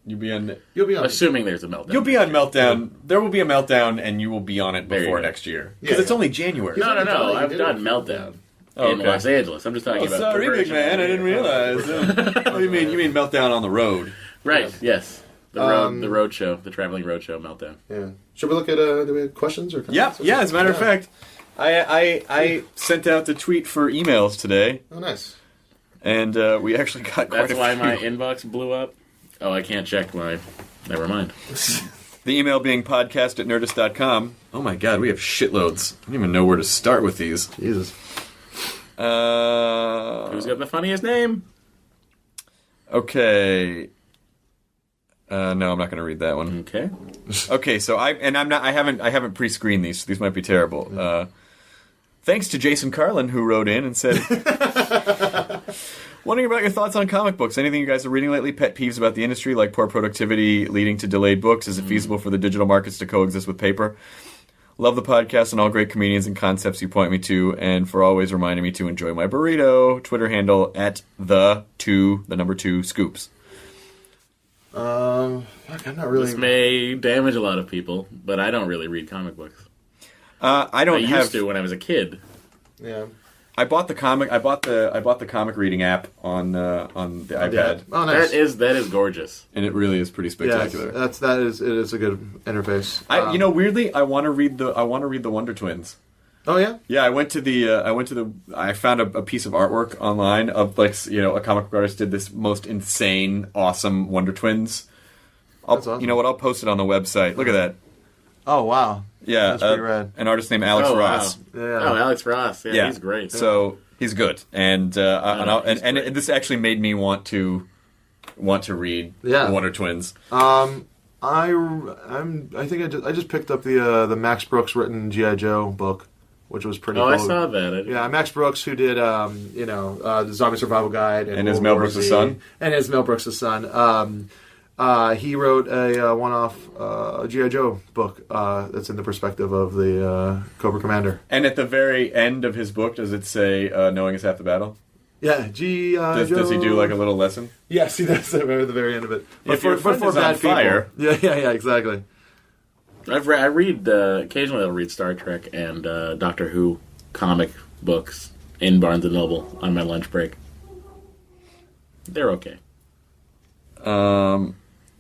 You'll be on. Assuming there's a Meltdown. You'll be on Meltdown. There will be a Meltdown, and you will be on it before next year because it's only January. No. I've done Meltdown in Los Angeles. I'm just talking about. Sorry, big man. I didn't realize. Oh, you mean Meltdown on the road? Right. Yes. The road show, the traveling road show Meltdown. Yeah. Should we look at do we have questions or comments? Yeah. As a matter of fact, I sent out the tweet for emails today. Oh, nice. And we actually got quite a few. That's why my inbox blew up. Oh, I can't check my. Never mind. The email being podcast@nerdist.com. Oh my god, we have shitloads. I don't even know where to start with these. Jesus. Who's got the funniest name? Okay. No, I'm not going to read that one. Okay. Okay, so I haven't pre-screened these. These might be terrible. Thanks to Jason Carlin, who wrote in and said, wondering about your thoughts on comic books. Anything you guys are reading lately? Pet peeves about the industry, like poor productivity leading to delayed books. Is it feasible for the digital markets to coexist with paper? Love the podcast and all great comedians and concepts you point me to, and for always reminding me to enjoy my burrito. Twitter handle @the scoops. I'm not really. This may damage a lot of people, but I don't really read comic books. I used to when I was a kid. Yeah. I bought the comic. I bought the comic reading app on the iPad. Oh, nice. That is gorgeous, and it really is pretty spectacular. Yes, it is a good interface. Weirdly, I want to read the Wonder Twins. Oh yeah. Yeah, I found a piece of artwork online of a comic book artist did this most insane, awesome Wonder Twins. That's awesome. You know what? I'll post it on the website. Look at that. Oh wow. Yeah, that's pretty rad. An artist named Alex Ross. Wow. Yeah. Oh, Alex Ross. Yeah, he's great. So he's good, and this actually made me want to read the Wonder Twins. I think I just picked up the Max Brooks written G.I. Joe book, which was pretty cool. I saw that. Yeah, Max Brooks, who did the Zombie Survival Guide and his Mel Brooks' son. And his Mel Brooks' son. He wrote a one-off G.I. Joe book that's in the perspective of the Cobra Commander. And at the very end of his book, does it say, knowing is half the battle? Yeah, G.I. Joe. Does he do like a little lesson? Yes, he does at the very end of it. But for bad fire. Yeah, exactly. I read, occasionally I'll read Star Trek and Doctor Who comic books in Barnes & Noble on my lunch break. They're okay.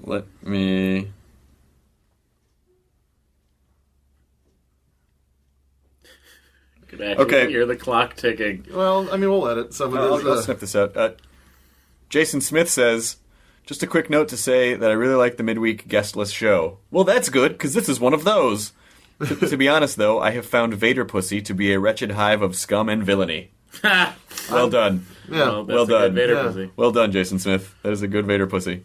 Let me... You can actually hear the clock ticking. Well, I mean, we'll edit some of this. I'll snip this out. Jason Smith says, just a quick note to say that I really like the midweek guestless show. Well, that's good, because this is one of those. To be honest, though, I have found Vader Pussy to be a wretched hive of scum and villainy. Well done. Yeah. Well done. Vader Pussy. Well done, Jason Smith. That is a good Vader Pussy.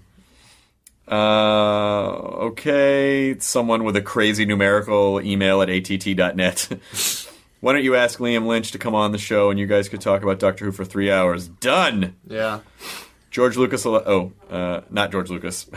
Okay. Someone with a crazy numerical email at att.net. Why don't you ask Liam Lynch to come on the show and you guys could talk about Doctor Who for 3 hours? Done! Yeah. George Lucas... not George Lucas.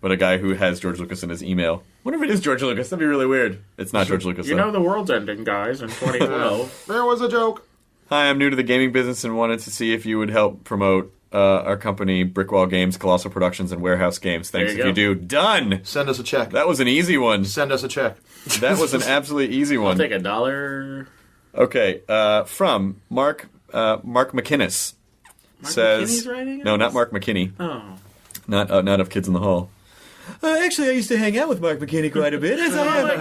But a guy who has George Lucas in his email. What if it is George Lucas? That'd be really weird. It's not George Lucas, You know the world's ending, guys, in 2012. There was a joke. Hi, I'm new to the gaming business and wanted to see if you would help promote our company, Brickwall Games, Colossal Productions, and Warehouse Games. Thanks if you do. Done! Send us a check. That was an easy one. Send us a check. That was an absolutely easy one. I'll take $1. Okay, from Mark McInnes. Mark says, McKinney's writing? No, not Mark McKinney. Oh. Not of Kids in the Hall. Actually, I used to hang out with Mark McKinney quite a bit. As I am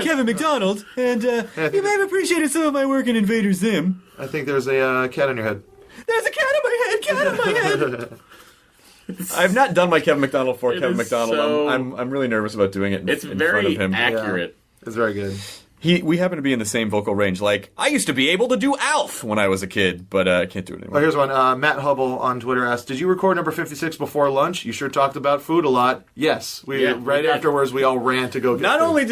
Kevin McDonald, and you may have appreciated some of my work in Invader Zim. I think there's a cat on your head. There's a cat on my head! Cat on my head! I've not done my Kevin McDonald for Kevin McDonald. So... I'm really nervous about doing it in front of him. It's very accurate. Yeah. It's very good. We happen to be in the same vocal range. Like, I used to be able to do Alf when I was a kid, but I can't do it anymore. Well, here's one. Matt Hubble on Twitter asked, did you record number 56 before lunch? You sure talked about food a lot. Yes. Afterwards, we all ran to go get Not food. only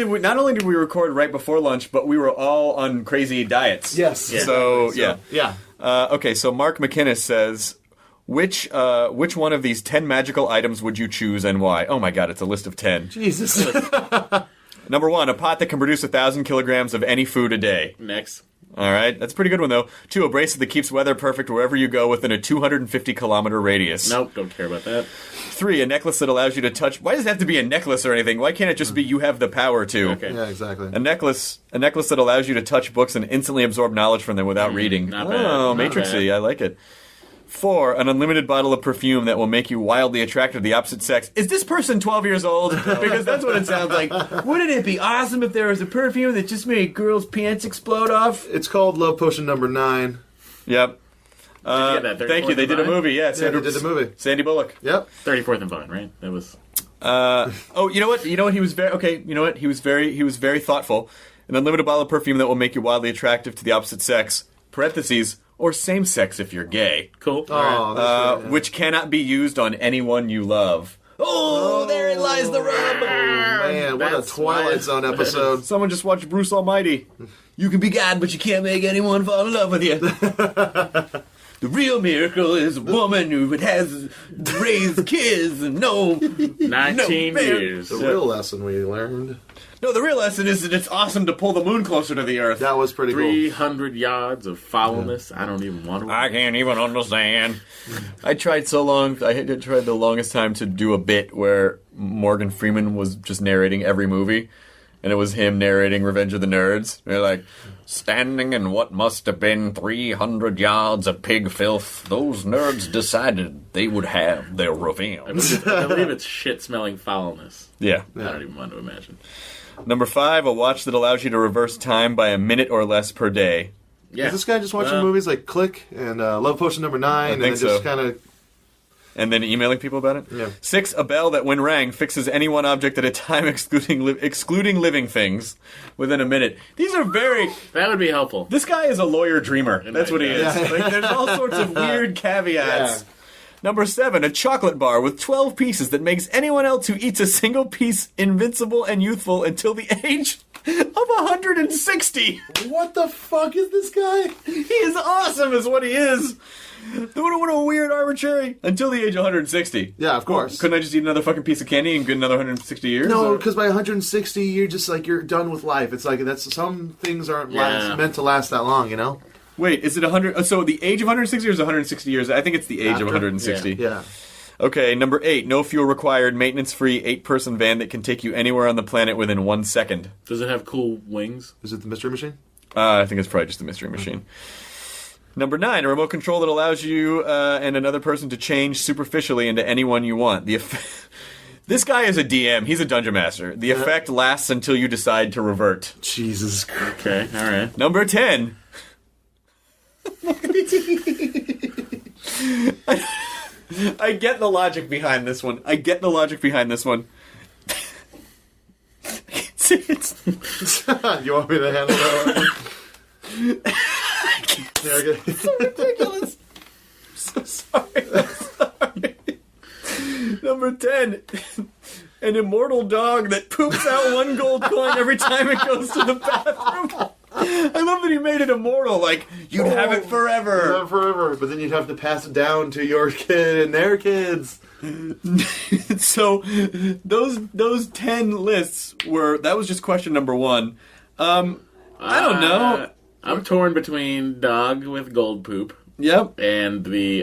did we record right before lunch, but we were all on crazy diets. Yes. Yeah. So, yeah. Yeah. Okay, so Mark McInnes says, which one of these 10 magical items would you choose and why? Oh my god, it's a list of 10. Jesus. Number 1, a pot that can produce 1,000 kilograms of any food a day. Next. All right, that's a pretty good one, though. 2, a bracelet that keeps weather perfect wherever you go within a 250-kilometer radius. Nope, don't care about that. 3, a necklace that allows you to touch... Why does it have to be a necklace or anything? Why can't it just be you have the power to? Okay. Yeah, exactly. A necklace that allows you to touch books and instantly absorb knowledge from them without reading. Not bad. Oh, Not Matrixy, bad. I like it. 4, an unlimited bottle of perfume that will make you wildly attracted to the opposite sex. Is this person 12 years old? Because that's what it sounds like. Wouldn't it be awesome if there was a perfume that just made girls' pants explode off? It's called Love Potion number 9. Yep. Thank you. They did a movie. Yeah, They did the movie. Sandy Bullock. Yep. 34th and Vine, right? That was... You know what? He was very okay. You know what? He was very thoughtful. An unlimited bottle of perfume that will make you wildly attractive to the opposite sex. Parentheses. Or same sex if you're gay. Cool. Oh, which cannot be used on anyone you love. Oh, therein lies the rub. Man, what a Twilight Zone episode. Someone just watched Bruce Almighty. You can be God, but you can't make anyone fall in love with you. The real miracle is a woman who has raised kids and 19 years. The real lesson we learned. No, the real lesson is that it's awesome to pull the moon closer to the Earth. That was pretty cool. 300 yards of foulness. Yeah. I don't even want to... I can't even understand. I tried so long. I had tried the longest time to do a bit where Morgan Freeman was just narrating every movie. And it was him narrating Revenge of the Nerds. They're like, standing in what must have been 300 yards of pig filth, those nerds decided they would have their revenge. I believe it's shit-smelling foulness. Yeah. I don't even want to imagine. Number 5, a watch that allows you to reverse time by a minute or less per day. Yeah. Is this guy just watching movies like Click and Love Potion number 9 and then just kind of... And then emailing people about it? Yeah. 6, a bell that when rang fixes any one object at a time excluding living things within a minute. These are very... That would be helpful. This guy is a lawyer dreamer. That's what he is. Yeah. Like, there's all sorts of weird caveats. Yeah. Number 7, a chocolate bar with 12 pieces that makes anyone else who eats a single piece invincible and youthful until the age of 160. What the fuck is this guy? He is awesome is what he is. What a weird arbitrary. Until the age of 160. Yeah, of course. Couldn't I just eat another fucking piece of candy and get another 160 years? No, because by 160, you're just like, you're done with life. It's like, some things aren't meant to last that long, you know? Wait, is it 100? So the age of 160 or is 160 years? I think it's the age of 160. Yeah. Okay, number 8, no fuel required, maintenance-free, 8-person van that can take you anywhere on the planet within 1 second. Does it have cool wings? Is it the Mystery Machine? I think it's probably just the Mystery Machine. Number 9, a remote control that allows you and another person to change superficially into anyone you want. This guy is a DM. He's a dungeon master. The effect lasts until you decide to revert. Jesus Christ. Okay, all right. Number 10. I get the logic behind this one. I can't say it. You want me to handle that one? Yeah, okay. It's so ridiculous. I'm so sorry. Number 10. An immortal dog that poops out 1 gold coin every time it goes to the bathroom. I love that he made it immortal. Like, you'd have it forever. You'd have it forever, but then you'd have to pass it down to your kid and their kids. So, those 10 lists were... That was just question number 1. I don't know. I'm torn between dog with gold poop. Yep. And the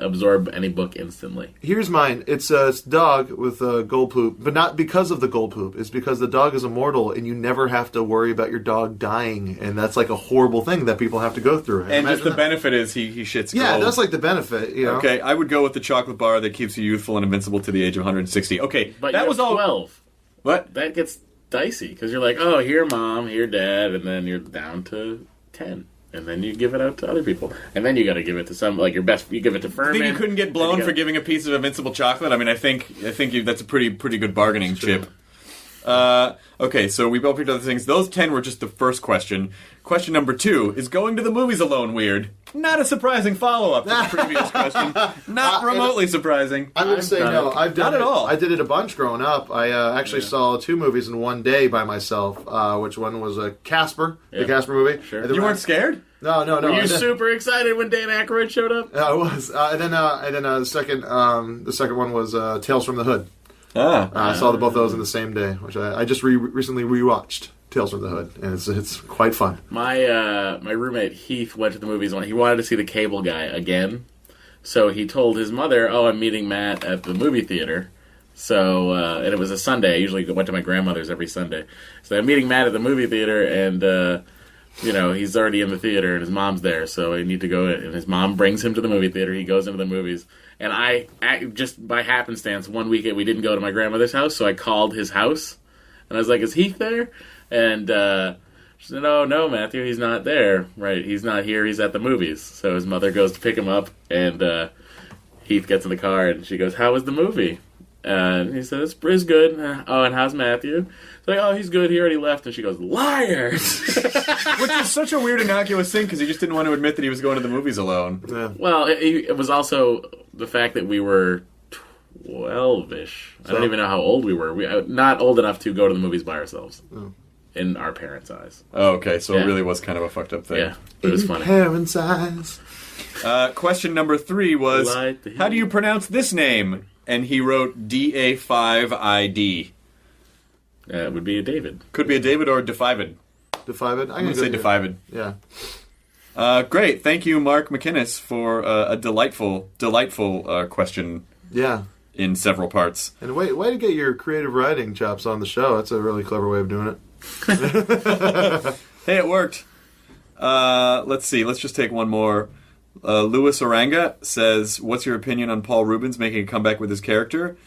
absorb any book instantly. Here's mine. It's dog with gold poop, but not because of the gold poop. It's because the dog is immortal, and you never have to worry about your dog dying, and that's like a horrible thing that people have to go through. And just the benefit is he shits gold. Yeah, that's like the benefit. You know? Okay, I would go with the chocolate bar that keeps you youthful and invincible to the age of 160. Okay, but that was all 12. What? That gets dicey because you're like, oh, here, mom, here, dad, and then you're down to 10. And then you give it out to other people. And then you got to give it to some, like your best, you give it to Furman. You think you couldn't get blown for giving a piece of invincible chocolate? I mean, I think that's a pretty good bargaining chip. Okay, so we both picked other things. Those 10 were just the first question. Question number 2, is going to the movies alone weird? Not a surprising follow-up to the previous question. Not remotely surprising. I would say no. I've done Not at all. I did it a bunch growing up. I actually saw 2 movies in one day by myself, which one was Casper, the Casper movie. Sure. You weren't scared? No. Were you super excited when Dan Aykroyd showed up? I was. And then the second one was Tales from the Hood. I saw both those in the same day, which I just recently rewatched Tales from the Hood, and it's quite fun. My roommate Heath went to the movies when he wanted to see The Cable Guy again, so he told his mother, "Oh, I'm meeting Matt at the movie theater." So and it was a Sunday. I usually went to my grandmother's every Sunday. So I'm meeting Matt at the movie theater, and he's already in the theater, and his mom's there, so I need to go in. And his mom brings him to the movie theater. He goes into the movies. And I, just by happenstance, one weekend we didn't go to my grandmother's house, so I called his house. And I was like, is Heath there? And she said, no, Matthew, he's not there. Right, he's not here, he's at the movies. So his mother goes to pick him up, and Heath gets in the car, and she goes, how was the movie? And he says, it's good. Oh, and how's Matthew? It's like, oh, he's good, he already left. And she goes, liar! Which is such a weird, innocuous thing, because he just didn't want to admit that he was going to the movies alone. Yeah. Well, it was also the fact that we were 12-ish. I don't even know how old we were. Not old enough to go to the movies by ourselves. Oh. In our parents' eyes. Oh, okay, so it really was kind of a fucked up thing. Yeah, but it was funny. Parents' eyes. Question number 3 was, how do you pronounce this name? And he wrote DA5ID. It would be a David. Could be a David or a Defivid. Defivid? I'm going to say Defivid. Yeah. Great. Thank you, Mark McInnes, for a delightful question. Yeah. In several parts. And way to get your creative writing chops on the show. That's a really clever way of doing it. Hey, it worked. Let's see. Let's just take one more. Louis Oranga says, "What's your opinion on Paul Rubens making a comeback with his character?"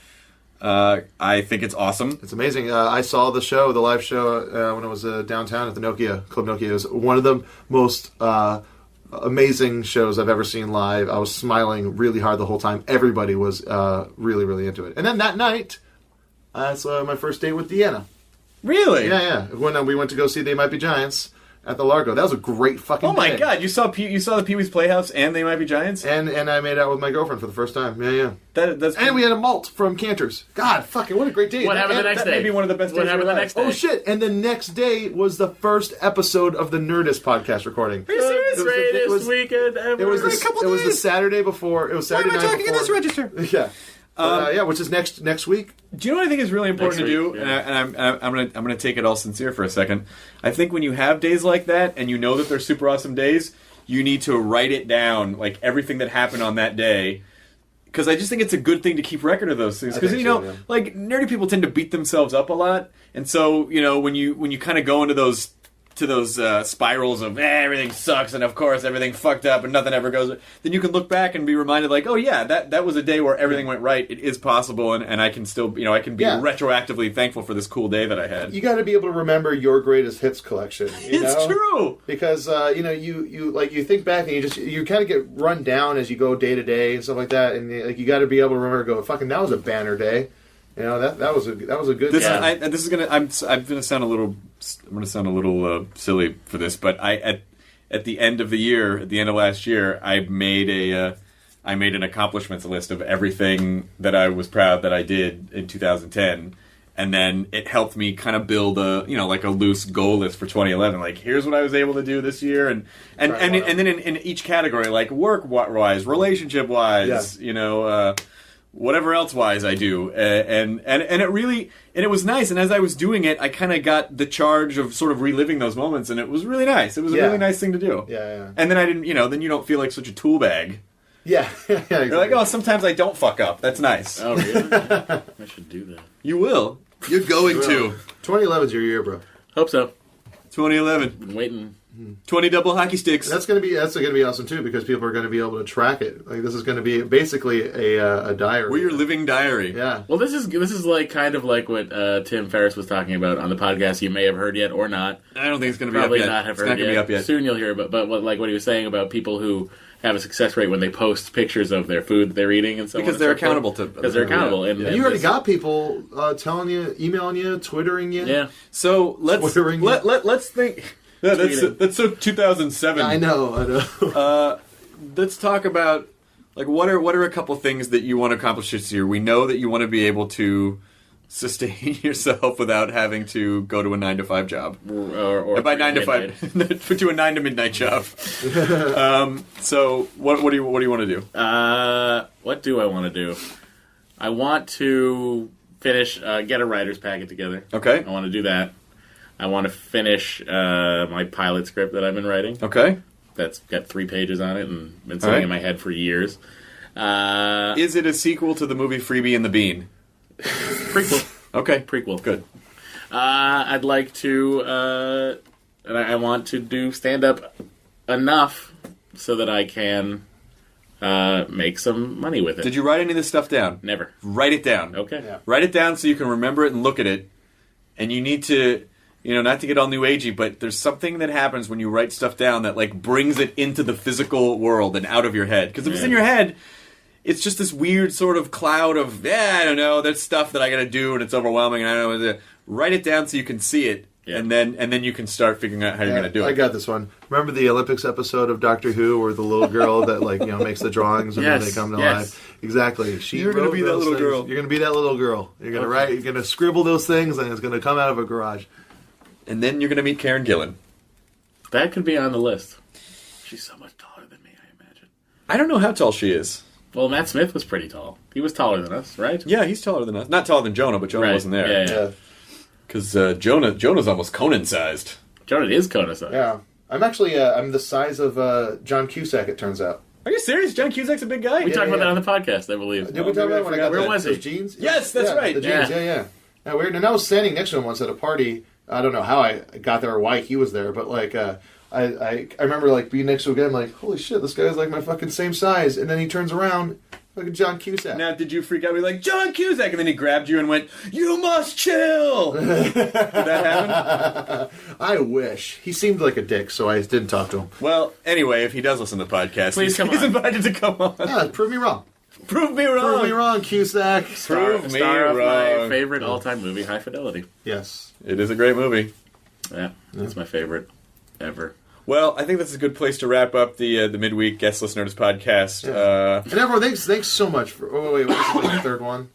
I think it's awesome. It's amazing. I saw the show, the live show, when it was downtown at the Club Nokia. It was one of the most amazing shows I've ever seen live. I was smiling really hard the whole time. Everybody was really, really into it. And then that night, I saw my first date with Deanna. Really? Yeah. When we went to go see They Might Be Giants at the Largo. That was a great fucking day. Oh my god, you saw the Pee-wee's Playhouse and They Might Be Giants? And I made out with my girlfriend for the first time. Yeah. That's and we had a malt from Cantor's. God, fucking, what a great day. What happened the next day? That may be one of the best days What happened the next day? Oh shit, and the next day was the first episode of the Nerdist podcast recording. Are you serious? The greatest weekend ever. It was the Saturday before. It was Saturday night before. Why am I talking in this register? Yeah. Which is next week. Do you know what I think is really important to do? Week, yeah. And I'm gonna take it all sincere for a second. I think when you have days like that, and you know that they're super awesome days, you need to write it down, like everything that happened on that day. Because I just think it's a good thing to keep record of those things. Because like nerdy people tend to beat themselves up a lot, and so when you kind of go into those spirals of everything sucks and of course everything fucked up and nothing ever goes, then you can look back and be reminded like, oh yeah, that was a day where everything went right. It is possible, and I can still I can be retroactively thankful for this cool day that I had. You got to be able to remember your greatest hits collection. It's true, because you think back and you kind of get run down as you go day to day and stuff like that, and you got to be able to remember, go, fucking, that was a banner day. That was a good. I'm gonna sound a little silly for this, but at the end of the year, at the end of last year, I made an accomplishments list of everything that I was proud that I did in 2010, and then it helped me kind of build a loose goal list for 2011. Like, here's what I was able to do this year, and then in each category, like work wise, relationship wise, whatever else wise I do, and it was nice. And as I was doing it, I kind of got the charge of sort of reliving those moments, and it was really nice. It was a really nice thing to do. Yeah. And then I didn't, then you don't feel like such a tool bag. Yeah. Exactly. You're like, oh, sometimes I don't fuck up. That's nice. Oh, really? I should do that. You will. You're going to. 2011's your year, bro. Hope so. 2011. Been waiting. 20 double hockey sticks. That's gonna be awesome too, because people are gonna be able to track it. Like, this is gonna be basically a diary. We're your living diary. Yeah. Well, this is like kind of like what Tim Ferriss was talking about on the podcast. You may have heard yet or not. I don't think it's gonna be Probably up yet. not have It's heard not gonna be up yet. Soon you'll hear. But what he was saying about people who have a success rate when they post pictures of their food that they're eating and so on. Because they're accountable to. Because they're accountable. And you already got people telling you, emailing you, Twittering you. Yeah. So let's think. Yeah, that's so 2007. I know. Let's talk about what are a couple things that you want to accomplish this year. We know that you want to be able to sustain yourself without having to go to a 9-to-5 job, or by 9 to 5 to a 9 to midnight job. So what do you want to do? What do I want to do? I want to finish get a writer's packet together. Okay, I want to do that. I want to finish my pilot script that I've been writing. Okay. That's got 3 pages on it and been sitting in my head for years. Is it a sequel to the movie Freebie and the Bean? Prequel. Okay. Prequel. Good. I'd like to... and I want to do stand-up enough so that I can make some money with it. Did you write any of this stuff down? Never. Write it down. Okay. Yeah. Write it down so you can remember it and look at it. And you need to... not to get all new agey, but there's something that happens when you write stuff down that brings it into the physical world and out of your head. Because if it's in your head, it's just this weird sort of cloud of I don't know, there's stuff that I got to do and it's overwhelming and I don't know. Write it down so you can see it, and then you can start figuring out how you're going to do it. I got this one. Remember the Olympics episode of Doctor Who, where the little girl that makes the drawings and then they come to life? Exactly. You're going to be that little girl. You're going to be that little girl. You're going to write. You're going to scribble those things, and it's going to come out of a garage. And then you're going to meet Karen Gillan. That could be on the list. She's so much taller than me, I imagine. I don't know how tall she is. Well, Matt Smith was pretty tall. He was taller than us, right? Yeah, he's taller than us. Not taller than Jonah, but Jonah wasn't there. Yeah. Because Jonah's almost Conan-sized. Jonah is Conan-sized. Yeah. I'm actually I'm the size of John Cusack, it turns out. Are you serious? John Cusack's a big guy? We talked about that on the podcast, I believe. Did we talk about when I got where was those he? jeans? Yes, that's right. The jeans, yeah. Weird. And I was standing next to him once at a party I don't know how I got there or why he was there, but like I remember like being next to a guy. I'm like, holy shit, this guy's like my fucking same size. And then he turns around, like a John Cusack. Now, did you freak out? Be like, John Cusack, and then he grabbed you and went, "You must chill." Did that happen? I wish. He seemed like a dick, so I didn't talk to him. Well, anyway, if he does listen to the podcast, Please come he's on. invited to come on. Yeah, prove me wrong. Prove me wrong. Prove me wrong, Cusack. Prove me Star of my wrong. favorite all-time movie, High Fidelity. Yes. It is a great movie. Yeah, that's my favorite ever. Well, I think this is a good place to wrap up the midweek Guest Listeners podcast. Yeah. And everyone, thanks so much for... Oh, wait, what's the third one?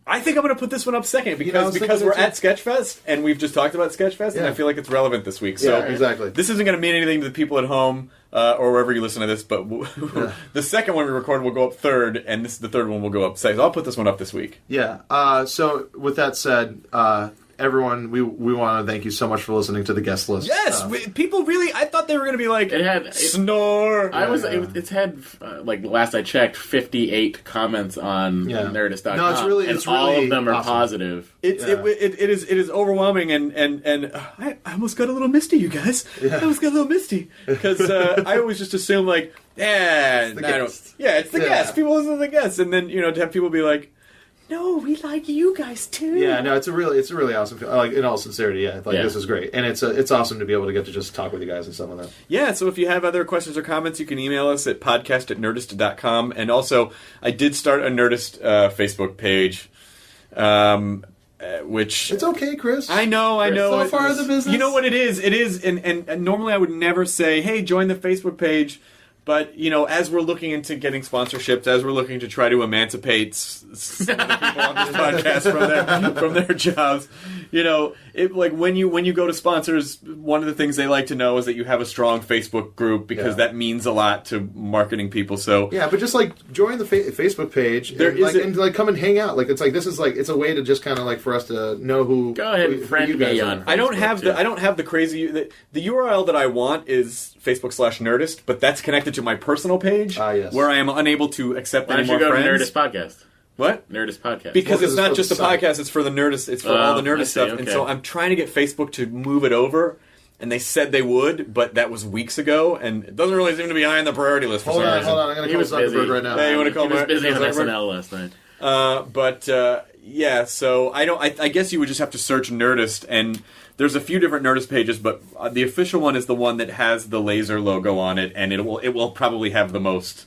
I think I'm going to put this one up second because thinking we're too. at Sketchfest and we've just talked about Sketchfest and I feel like it's relevant this week. So Yeah, exactly. This isn't going to mean anything to the people at home or wherever you listen to this, but the second one we recorded will go up third, and the third one will go up second. So I'll put this one up this week. Yeah. So with that said, everyone, we want to thank you so much for listening to the guest list. Yes, people really. I thought they were going to be like snore. It's had like last I checked, 58 commenments on Nerdist.com. No, it's really all of them are awesome. positive. It is overwhelming, and I almost got a little misty, you guys. I almost got a little misty because I always just assume like, it's the guest. People listen to the guests, and then to have people be like, no, we like you guys too. Yeah, no, it's a really awesome film. Like, in all sincerity, this is great, and it's awesome to be able to get to just talk with you guys and stuff like that. Yeah, so if you have other questions or comments, you can email us at podcast@nerdist.com, and also I did start a Nerdist Facebook page, which it's okay, Chris. I know. It's all part of the business. You know what it is? It is, and normally I would never say, hey, join the Facebook page. But, as we're looking into getting sponsorships, as we're looking to try to emancipate some of the people on this podcast from their jobs, when you go to sponsors, one of the things they like to know is that you have a strong Facebook group because that means a lot to marketing people. So yeah, but just like join the Facebook page and come and hang out. Like it's a way to just kind of like for us to know who. Go ahead and friend me on Facebook. I don't have the crazy. The URL that I want is Facebook/Nerdist, but that's connected to my personal page, where I am unable to accept any more friends. Why don't you go to Nerdist Podcast? What? Nerdist Podcast. Because it's not just a podcast, it's for the Nerdist, it's for all the Nerdist stuff. Okay. And so I'm trying to get Facebook to move it over, and they said they would, but that was weeks ago, and it doesn't really seem to be high on the priority list for some reason. Hold on, I'm going to call Zuckerberg right now. Hey, you want to call He was busy on SNL last night. So I guess you would just have to search Nerdist, and there's a few different Nerdist pages, but the official one is the one that has the laser logo on it, and it will probably have the most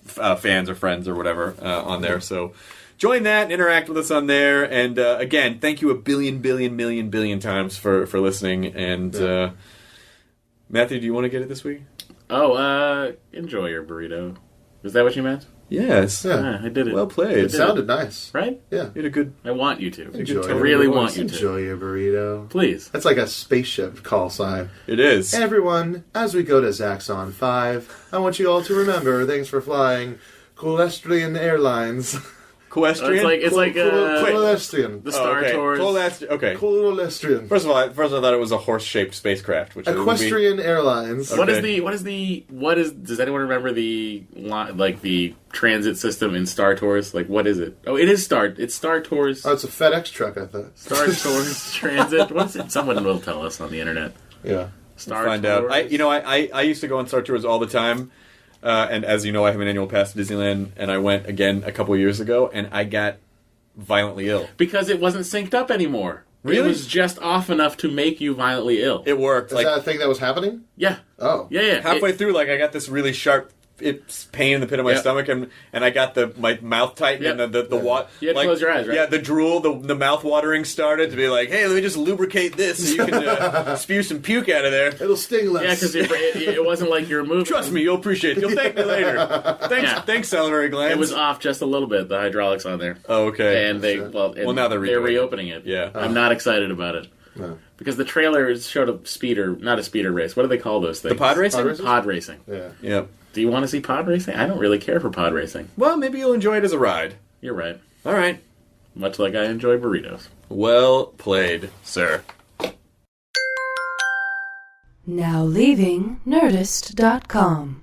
fans or friends or whatever on there. So join that and interact with us on there. And again, thank you a billion times for listening. And Matthew, do you want to get it this week? Enjoy your burrito. Is that what you meant? Yes. Yeah. I did it. Well played. It sounded nice. Right? Yeah. You did a good... I want you to. I really want you to. Enjoy your burrito. Please. That's like a spaceship call sign. It is. Everyone, as we go to Zaxxon 5, I want you all to remember, thanks for flying Colestrian Airlines. Equestrian? It's like Colestrian. the Star Tours. Okay. Colestrian. First of all, I thought it was a horse-shaped spacecraft. Which Equestrian Airlines. Okay. Does anyone remember the transit system in Star Tours? Like, what is it? Oh, it's Star Tours. Oh, it's a FedEx truck, I thought. Star Tours Transit. What's it? Someone will tell us on the internet. Yeah. Star find Tours. out. I used to go on Star Tours all the time. And as you know, I have an annual pass to Disneyland, and I went again a couple years ago, and I got violently ill. Because it wasn't synced up anymore. Really? It was just off enough to make you violently ill. It worked. Is that a thing that was happening? Yeah. Oh. Yeah. Halfway through, I got this really sharp pain in the pit of my stomach, and I got my mouth tightened, and the water. You had to close your eyes, right? Yeah, the drool, the mouth watering started to be like, hey, let me just lubricate this so you can spew some puke out of there. It'll sting less. Yeah, because it wasn't like you were moving. Trust me, you'll appreciate it. You'll thank me later. Thanks, salivary glands. It was off just a little bit, the hydraulics on there. Oh, okay. And now they're reopening it. Yeah. I'm not excited about it. No. Because the trailer showed not a speeder race. What do they call those things? The pod racing? Pod racing. Yeah. Yep. Do you want to see pod racing? I don't really care for pod racing. Well, maybe you'll enjoy it as a ride. You're right. All right. Much like I enjoy burritos. Well played, sir. Now leaving Nerdist.com.